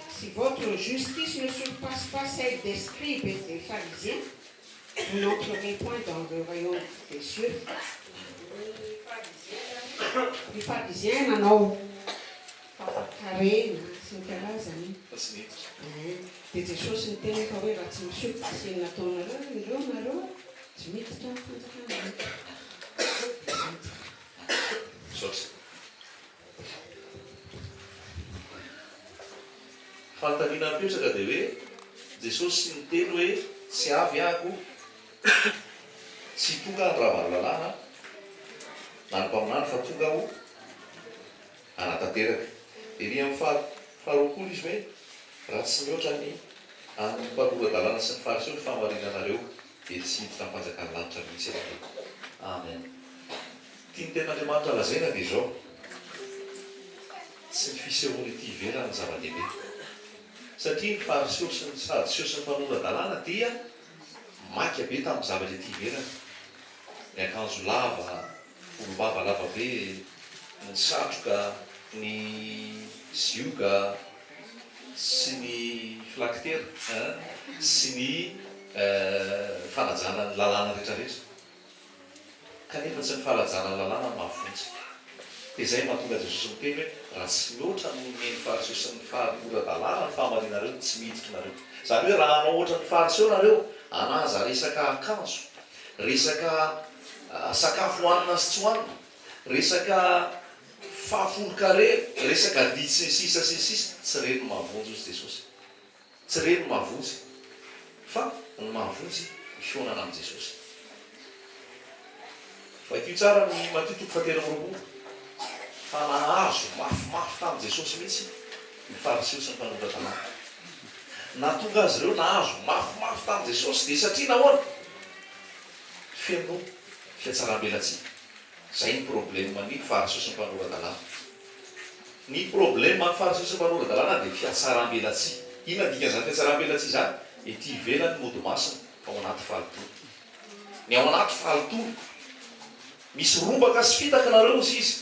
si votre justice ne surpasse pas celle des scribes et des pharisiens, vous n'entrerez point dans le royaume des cieux. Les pharisiens nanao fafakarena sy ny karazany de Jesosy ny tena fa hoe raha tsy misopasy ny nataonareo nareo tsy miditra ny fanjakana fanontaniana mipetraka de hoe Jesosy sy niteny hoe tsy avy ako tsy tonga ny ravanolalàna na ny mpaminany fa tonga aho anatanteraka de ry amin'ny faharoapolo izy hoe raha tsy mihoatra ny amin'ny mpanorandalàna sy ny fariseo ny famarinanareo de tsy hiditra mpanjakany lanitra mihitsy ake. Amen. Tia ny ten'Andriamanitra lazaina de zao tsy ny fisehoany ity ivelany zava-dehibe satria ny fariseo sy ny sadiseo sy ny mpanorandalàna dia maika be tamin'ny zavatra ity ivelany ny akanjo lava volombava lava be ny satroka ny zioga sy ny filakitera sy ny falajana ny lalàna rehetrarehetra kanefa tsy ny falajana ny lalàna mahafontsy de zay mahatonga Jesosy miteny hoe raha tsy mihoatra ny fariseo sy ny fanoradalàna ny fahamarinareo tsy miditra nareo zany hoe raha anao oatra ny fariseo nareo anaza resaka akanjo resaka sakafo hoanina sy tsy hoanina resaka fahafolo-kare resaka didy sy ny sisa sy ny sisa tsy reny mahavonjy izy Jesosy tsy reny mahavonjy fa ny mahavonjy fionana amin'i Jesosy fa ity tsara ny Matthieu toko fahatelo amby roapolo fa nahazo mafimafy tamin'i Jesosy mihitsy ny fariseo sy ny mpanorandalàna nahatonga azy ireo nahazo mafimafy tamin'i Jesosy de satria nahoana feno fiatsaram-belatsika zay ny problème ny fariseo sy ny mpanorandalàna ny problème ny fariseo sy ny mpanorandalàna de fiatsaram-belatsika inona dikan'izany fiatsaram-belatsika zany ety ivelany mody masina ao anaty falitoro ny ao anaty falitoro misy robaka sy fitaka nareo izy izy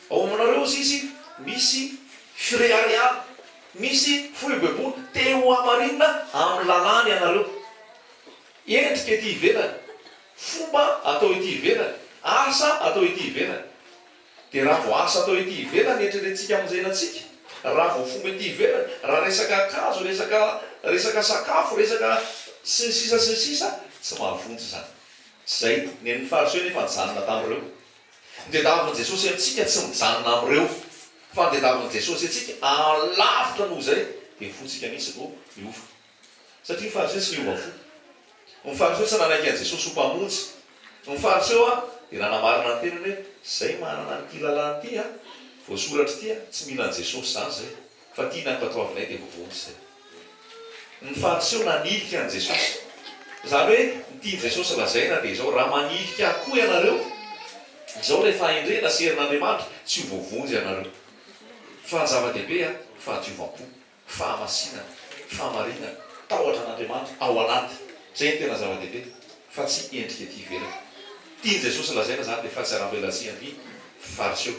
ao aminareo izy izy misy fireariana misy foibebony teo amarinina amin'ny lalàna ianareo endrika ety ivelany fomba atao ety ivelany asa atao ety ivelany de raha vo asa atao ety ivelany etreretsika amonjenatsika raha vo fomba ety ivelany raha resaka akanjo resaka sakafo resaka sy ny sisa sy ny sisa tsy mahavonjy zany zay ny fariseo nefa nijanona tamin'ireo ndedaviny Jesosy amintsika tsy mijanona amin'ireo fa ndedaviny Jesosy atsika alavitra noho zay dia fotsika mihitsy vao miova satria ny fariseo tsy miova fo ny fariseo tsy nanaiky an' jesosy ho mpamonjy ny fariseo a dia nanamarina ny tenany hoe zay manana ny kilalàny ty a voasoratra ty a tsy mila an' jesosy zany zay fa tia nankatoavinay dia vovonjy zay ny fariseo nanilika an' jesosy zany hoe nitiany jesosy lazaina dia zao raha manilika koa ianareo izao ilay fahendrena sy herin'andriamanitra tsy ho voavonjy ianareo fa ny zava-dehibe a fahadiovanko fahamasinana fahamarinana tahotra an'andriamanitra ao anaty zay ny tena zava-dehibe fa tsy endrika ty ivelany tiany jesosy lazaina zany dia fa tsy arambelatsiany fariseo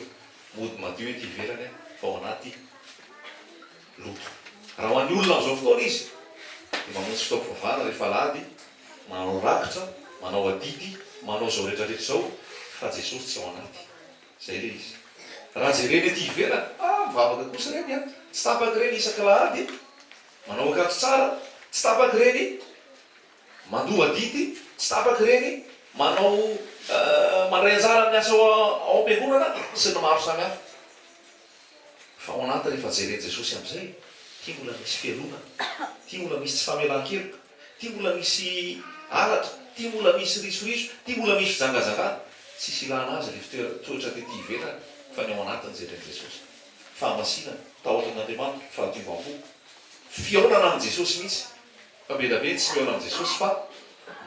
mody madio hoe ty ivelany fa ao anaty loto raha ho an'ny olona am'izao fotoana izy dia mamontsy fitaovavahana rehefa lady manao rakitra manao adidy manao zao rehetrarehetra zao fa jesosy tsy ao anaty zay le izy raha jereny ty ivelany mivavaka kosa reny a tsy tapaky reny isaka lahady manao akato tsara tsy tapaky reny mandova adidy tsy tapaky reny manao mandray anjara ny asa ao am-piangonana sy ny maro samihafa fa ao anaty rehefa jereny jesosy am'izay ty mbola misy fialonana ty mbola misy tsy famelan-keloka ty mbola misy alatra ty mbola misy risoriso ty mbola misy fijangajangana tsisy ilana azy le fitoetra tety ivelany fa ny ao anatiny jereny jesosy fahamasinana tahotan'andriamanitra fahadiovanko fiaonana amin' jesosy mihitsy fa bedabe tsy miaona amin' jesosy fa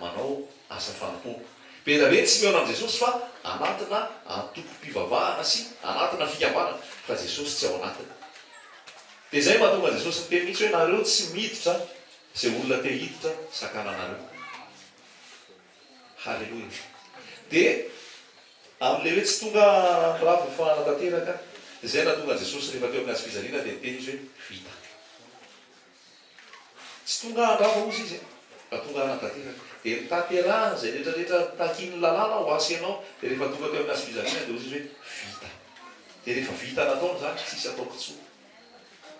manao asa fanompo bedabe tsy miaona amin' jesosy fa anatina antoko-pivavahana sy anatina fikambanana fa jesosy tsy ao anatiny dia zay mahatonga jesosy ny teny mihitsy hoe nareo tsy miditra zay olona te hiditra sakananareo halleloia dia amin'le hoe tsy tonga ravo fanatateraka dia zay natonga jesosy rehefa teo amin'ny azy fijaliana dia teny izy hoe vita tsy tonga andrava ozy izy fa tonga anatateraka dia mitaterahana zay rehetrarehetra takiny lalàna ho asy ianao dia rehefa tonga teo amin'ny azy fijaliana dia ozy izy hoe vita dia rehefa vita nataony zany tsisy ataoko tsoa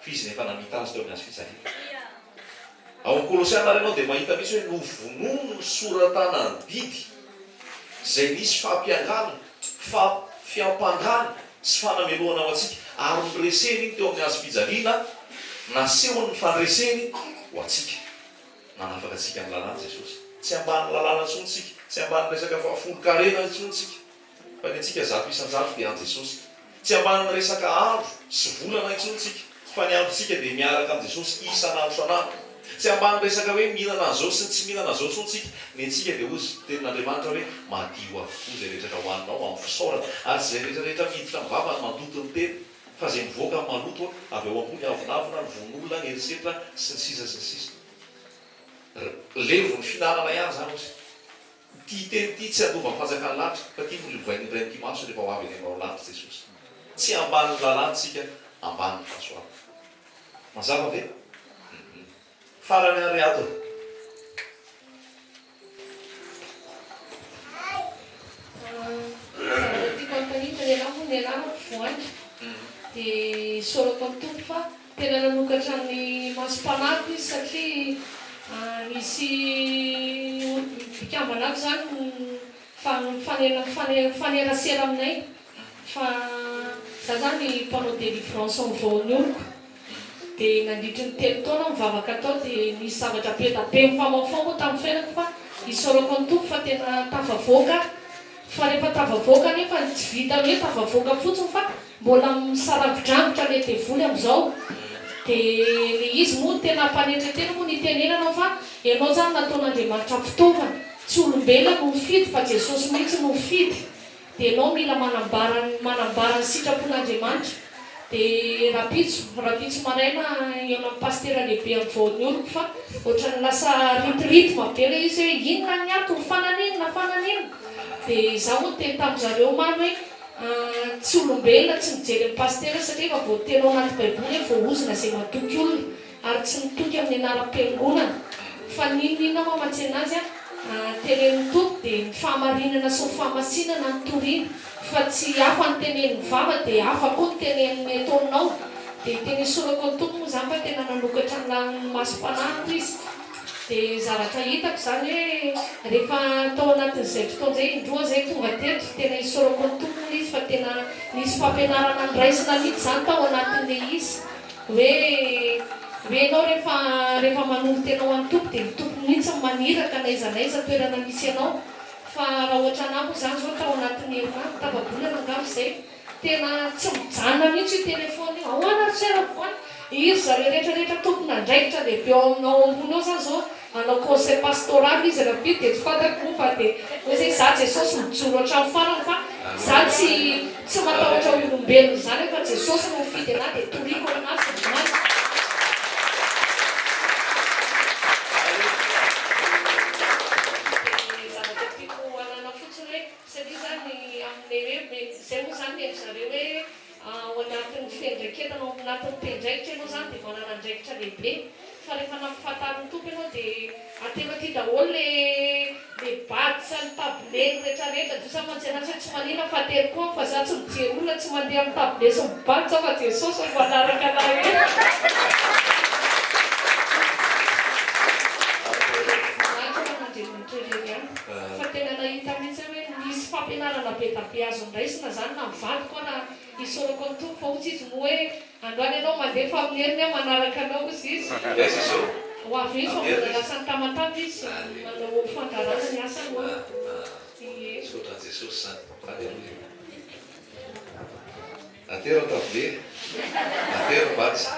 fizy nefa namita azy teo amin'ny azy fijaliana ao amin'ny kolosiana renao dia mahita misy hoe novonono ny soratana ny didy zay nisy fampiangana fiampangana sy fanamelohana ao atsika ary nyreseny iny teo amin'ny azo fijaliana nasehony ny fanreseny ho atsika nanafaka atsika amin'ny lalàna jesosy tsy ambany lalàna tsontsika tsy ambany resaka folo-karena tsontsika fa ny atsika zato isan-jato dia an' jesosy tsy ambany resaka andro sy volana itsontsika fa ny androtsika dia miaraka am' jesosy isan'andro sanandro tsy ambany resaka hoe mihinana an'izao sy ny tsy mihinana an'izao tsontsika ny atsika dia ozy tenin'andriamanitra hoe madio avokoa zay rehetratra hoaninao amin'ny fisaorana ary zay rehetrarehetra miditra mivavany mandoto ny teny fa zay mivoaka amin'ny maloto avy eo ambony avinavina ny von'olona ny herisetra sy ny sisa sy ny sisa levo ny finanana ihany zany ozy ty teny ty tsy andova ny fanjakany lanitra fa ty molivainy iray ny ty maso rehefa ho avy any aminao lanitra jesosy tsy ambaniny lalàntsika ambaniny fahasoava mazava ve farany ary ato tiako antanita ny anao ny anao voany dia sorako amin'ny tompo fa tena nanokatra ny masom-panahy izy satria misy mpikambana ako zany fanerasera aminay fa za zany mpanao délivrance amin'ny vaon'ny oloko dia nandritry ny telo taona mivavaka tao dia misy zavatra be da be mifamafao tamin'ny fiainako fa isorako ny tompo fa tena tafavoaka fa rehefa tafavoaka nefa tsy vita hoe tafavoaka fotsiny fa mbola misaravidrangotra le devoly amin'izao dia le izy moa tena mpanetretena moa nitenenanao fa ianao zany nataon'andriamanitra fitaovana tsy olombelona no mifidy fa jesosy mihitsy no mifidy dia ianao mila manambara ny sitrapon'andriamanitra dia rapitso maraina ianao amin'ny pastera lehibe amin'ny vaon'ny oloko fa ohatrany lasa ritritma be le izy hoe inona ny ato ny fananina dia za moa teny tamin'zareo mamy hoe tsy olombelona tsy mijery amin'ny pastera satria efa voateny ao anaty baiboly hoe voaozina zay matoky olona ary tsy mitoky amin'ny anaram-piangonana fa ninona mamatsy anazy tenen'ny tompo dia ny fahamarinana sy ny fahamasinana ny toriana fa tsy hafa ny tenen'ny vava dia hafa koa ny tenen'ny ataonao dia teny sorako ny tompo moa zany fa tena nanokatra ny masom-panahy izy dia zavatra hitako zany hoe rehefa tao anatin'izay fotoan'izay indroa zay tonga teto tena isorako ny tompo izy fa tena nisy fampianarana ny raisina mihitsy zany tao anatin'le izy hoe Ianao rehefa manolo tenao amin'ny tompo dia ny tompo mihitsy maniraka naiza toerana misy ianao. Fa raha ohatra anahy moa zany zao tao anatin'ny herinandro tapa-bolana angamba izay tena tsy mijanona mihitsy io telefôna io. Ahoana ry sera voany izy zareo rehetrarehetra tompona andraikitra lehibe ao ambony ao zany zao anao conseil pastoral izy raha pity dia tsy fantako moa fa dia hoe zay za Jesosy mijoro hatramin'ny farany fa za tsy matahotra olombelona zany fa Jesosy no mifidy anahy dia toriako anazy zany. Zay moa zany ery zareo hoe ao anatin'ny fiandraiketana ao anatin'ny mpiandraikitra ianao zany dia manana andraikitra lehibe fa rehefa nampifantariny tompo ianao dia atena ty daholo le batsa ny tableny rehetrarehetra dia sa mantsy anazy hoe tsy manina fatery koa fa za tsy mijery olona tsy mandeha amin'ny table sy mibatsa fa Jesosy no manaraka anahy hoe fa tena nahita mihitsy hoe misy fampianarana be tabe azo andraisina zany na mivady koa na isorako ny tompo fa ohatsy izy moa hoe androany ianao mandefa amin'ny heriny hoe manaraka anao izy izy ho avy izy fa mbola lasa ny tamatamy izy manao fandarana ny asany hoe sotra Jesosy zany. Alleluia. Atero table, atero batsy.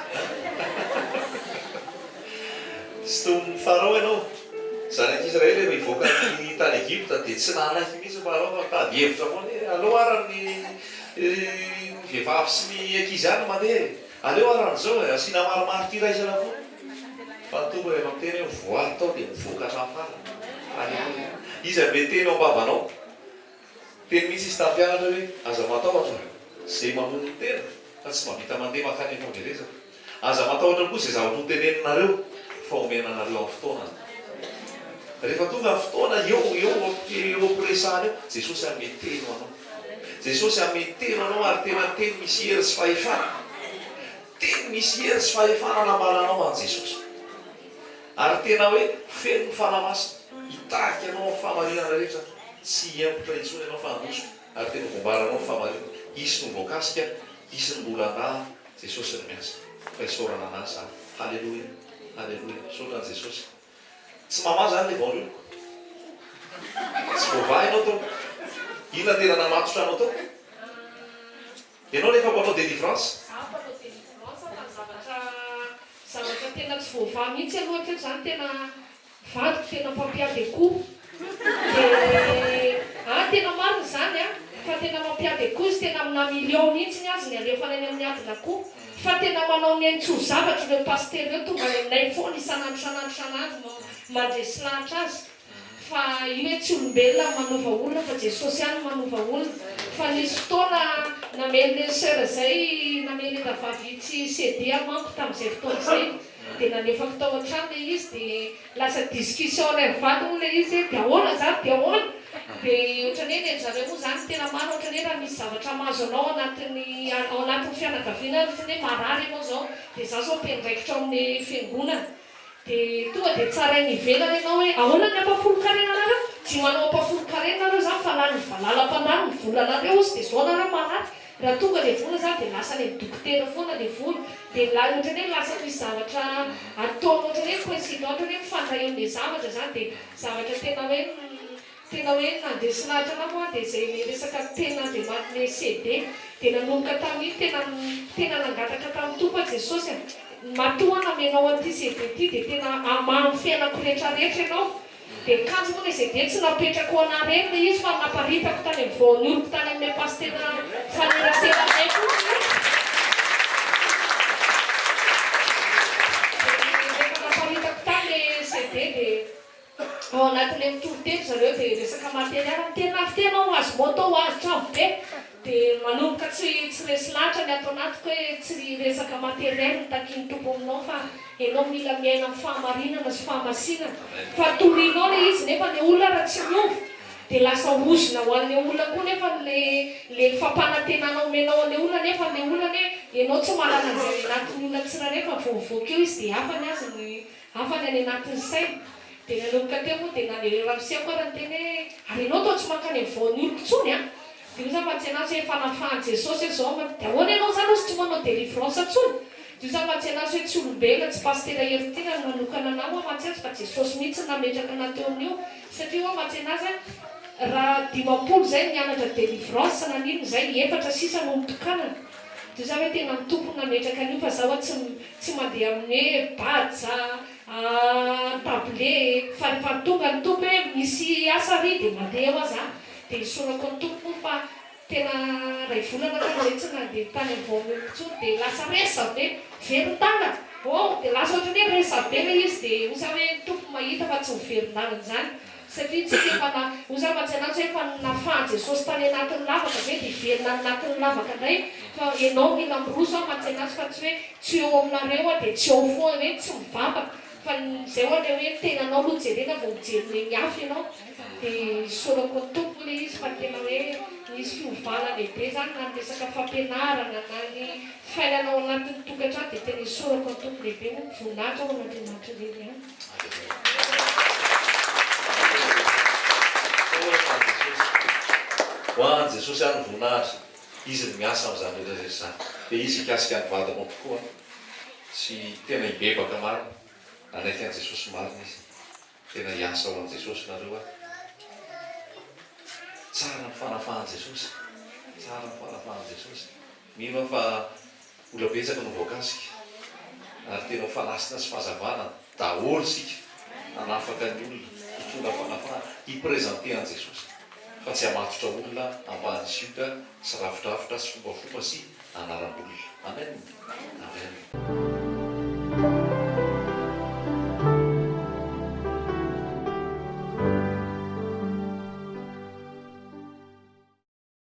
Tsy toy Farao ianao. Zanak'Israely rehefa hivoaka ny tany Egypta dia tsy nanahy mihitsy Farao fa tady hevitra foana hoe aleo arany vehivavy sy ny ankizy any mandeha. Aleo arany zao asiana maromaro ty raisana foana. Fa ny tompo rehefa miteny hoe voary tao dia mivoaka hatramin'ny farany. Alleluia. Izy ame teny ao am-bavanao. Teny mihitsy izy tampianatra hoe aza matahotra zay mamono ny tena fa tsy mahavita mandeha makany fahaverezana. Aza matahotra koa zay zavatra ho teneninareo fa omena anareo amin'ny fotoanany. Rehefa tonga amin'ny fotoana eo ampiresahana eo Jesosy ameteno anao. Jesosy ameteno anao ary tena teny misy hery sy fahefana. Teny misy hery sy fahefana anamananao an Jesosy. Ary tena hoe feno ny fanamasina hitarika anao amin'ny famarinana rehetra. Tsy empotra intsony ianao fa andoso ary tena vombaranao ny famarinana. Isy no voakasika, isy ny mbola andahy Jesosy ny miasa. Fa isaorana anazy zany. Alleluia. Alleluia. Saotra an Jesosy. Tsy mama zany le vaolio. Tsy voavaha ianao tao. Inona tena namatotra anao tao? Ianao rehefa mpanao délivrance? Zavatra tena tsy voavaha mihitsy aloha ohatra zany tena vadiko tena mpampiady akoho. Dia tena marina zany fa tena mampiady akoho izy tena amina million mihitsy ny azy ny alefa any amin'ny adina akoho. Fa tena manao ny aintso zavatra ireo paster eo tonga any aminay foana isanandro mandresy lahatra azy. Fa io hoe tsy olombelona manova olona fa Jesosy ihany manova olona. Fa nisy fotoana namely sœur zay namely davavy tsy CD manko tamin'izay fotoana izay dia nanefako tao an-trano le izy dia lasa discussion ilay mivady moa le izy dia ahoana zany dia ahoana dia ohatran'ny hoe zareo moa zany tena marina ohatran'ny hoe raha misy zavatra mahazo anao ao anatin'ny fianakaviana ohatran'ny hoe marary ianao zao dia za zao mpiandraikitra amin'ny fiangonana dia tonga dia tsara iny ivelana ianao hoe ahoana ny ampafolo-karena anareo tsy manao ampafolo-karena nareo zany fa lany valalam-pandany ny vola anareo izy dia zao nareo marary. Raha tonga le vola zany dia lasa le dokotera foana le vola dia ohatran'ny hoe lasa misy zavatra ataony ohatran'ny hoe coïncident ohatran'ny hoe mifandray amin'le zavatra zany dia zavatra tena hoe nandesy lahatra anao moa dia zay resaka tenaandriamanitra CD dia nanomboka tamin'iny tena nangataka tamin'ny tompo Jesosy matoa namenao an'ity CD ity dia tena amano fiainako rehetrarehetra ianao. Dia kanjo moa le CD tsy napetrako ana reny le izy fa naparitako tany amin'ny voanioriko tany amin'ny pastera faneraseranay koa. Rehefa naparitako tany le CD dia ao anatin'ilay mitoro-teny zareo dia resaka materiala tena fitena ho azo moto ho azo trano be dia manomboka tsy resy lahatra ny ato anatiko hoe tsy resaka materiala ny takiany tompo aminao fa ianao mila miaina amin'ny fahamarinana sy fahamasinana fa torianao le izy nefa le olona raha tsy miova dia lasa ozona ho an'le olona koa nefa le fampanantenanao omenao an'le olona nefa le olona hoe ianao tsy malana an'izay anatin'ny olona tsirairay fa voavoaka eo izy dia hafany azy hafany any anatin'ny saina. Dia nanomboka teo moa dia naneraramisiako ara ny teny hoe ary ianao tao tsy mankany amin'ny voanioriko intsony dia io za mahatsy anazy hoe fanafahan Jesosy zao dia ahoana ianao zany ozy tsy manao délivrance intsony Dia za matsy anazy hoe tsy olombelona tsy pastera Eritiana no manokana anao matsy azy fa Jesosy mihitsy nametraka anateo amin'io satria matsy anazy raha 50 zay mianatra délivrance nanino zay 4 sisa no mitokanana. Dia za hoe tena ny tompo nametraka an'io fa zaho tsy mandeha amin'ny hoe badja table fa rehefa tonga ny tompo hoe misy asa ry dia mandeha ho aza dia isorako ny tompo fa tena ray volana zay tsy nandeha tany am'voametsony dia lasa resa be verin-dala dia lasa ohatrany hoe resa be le izy dia oza hoe tompo mahita fa tsy miverin-dalana zany satria tsy efa oza matsy anazy hoe efa nafahan Jesosy tany anatin'ny lavaka ve dia verina anatin'ny lavaka indray fa ianao mila miroso a matsy anazy fa tsy hoe tsy eo aminareo dia tsy eo foana hoe tsy mivavaka fa zay oa le hoe tenanao aloha jerena vao mijery ny afy ianao dia sorako ny tompo le izy fa tena hoe misy fiovana lehibe zany na ny resaka fampianarana na ny fiainanao anatin'ny tokantrano dia tena isorako ny tompo lehibe no voninahitra ao anatin'andro reny ihany. Ho an Jesosy any voninahitra izy ny miasa amin'izany rehetra rehetra zany dia izy ikasika ny vatanao tokoa tsy tena hibebaka marina anaiky an Jesosy marina izy tena hiasa ao an Jesosy nareo a tsara ny fanafahan Jesosy tsara ny fanafahan Jesosy mino fa ola betsaka no voakasika ary tena fanasina sy fahazavana daholo sika anafaka ny olona hitonga fanafahana hiprésente an Jesosy fa tsy hamatotra olona ambany sioka sy rafidrafitra sy fombafomba sy anaram-bolona. Amen. Amen.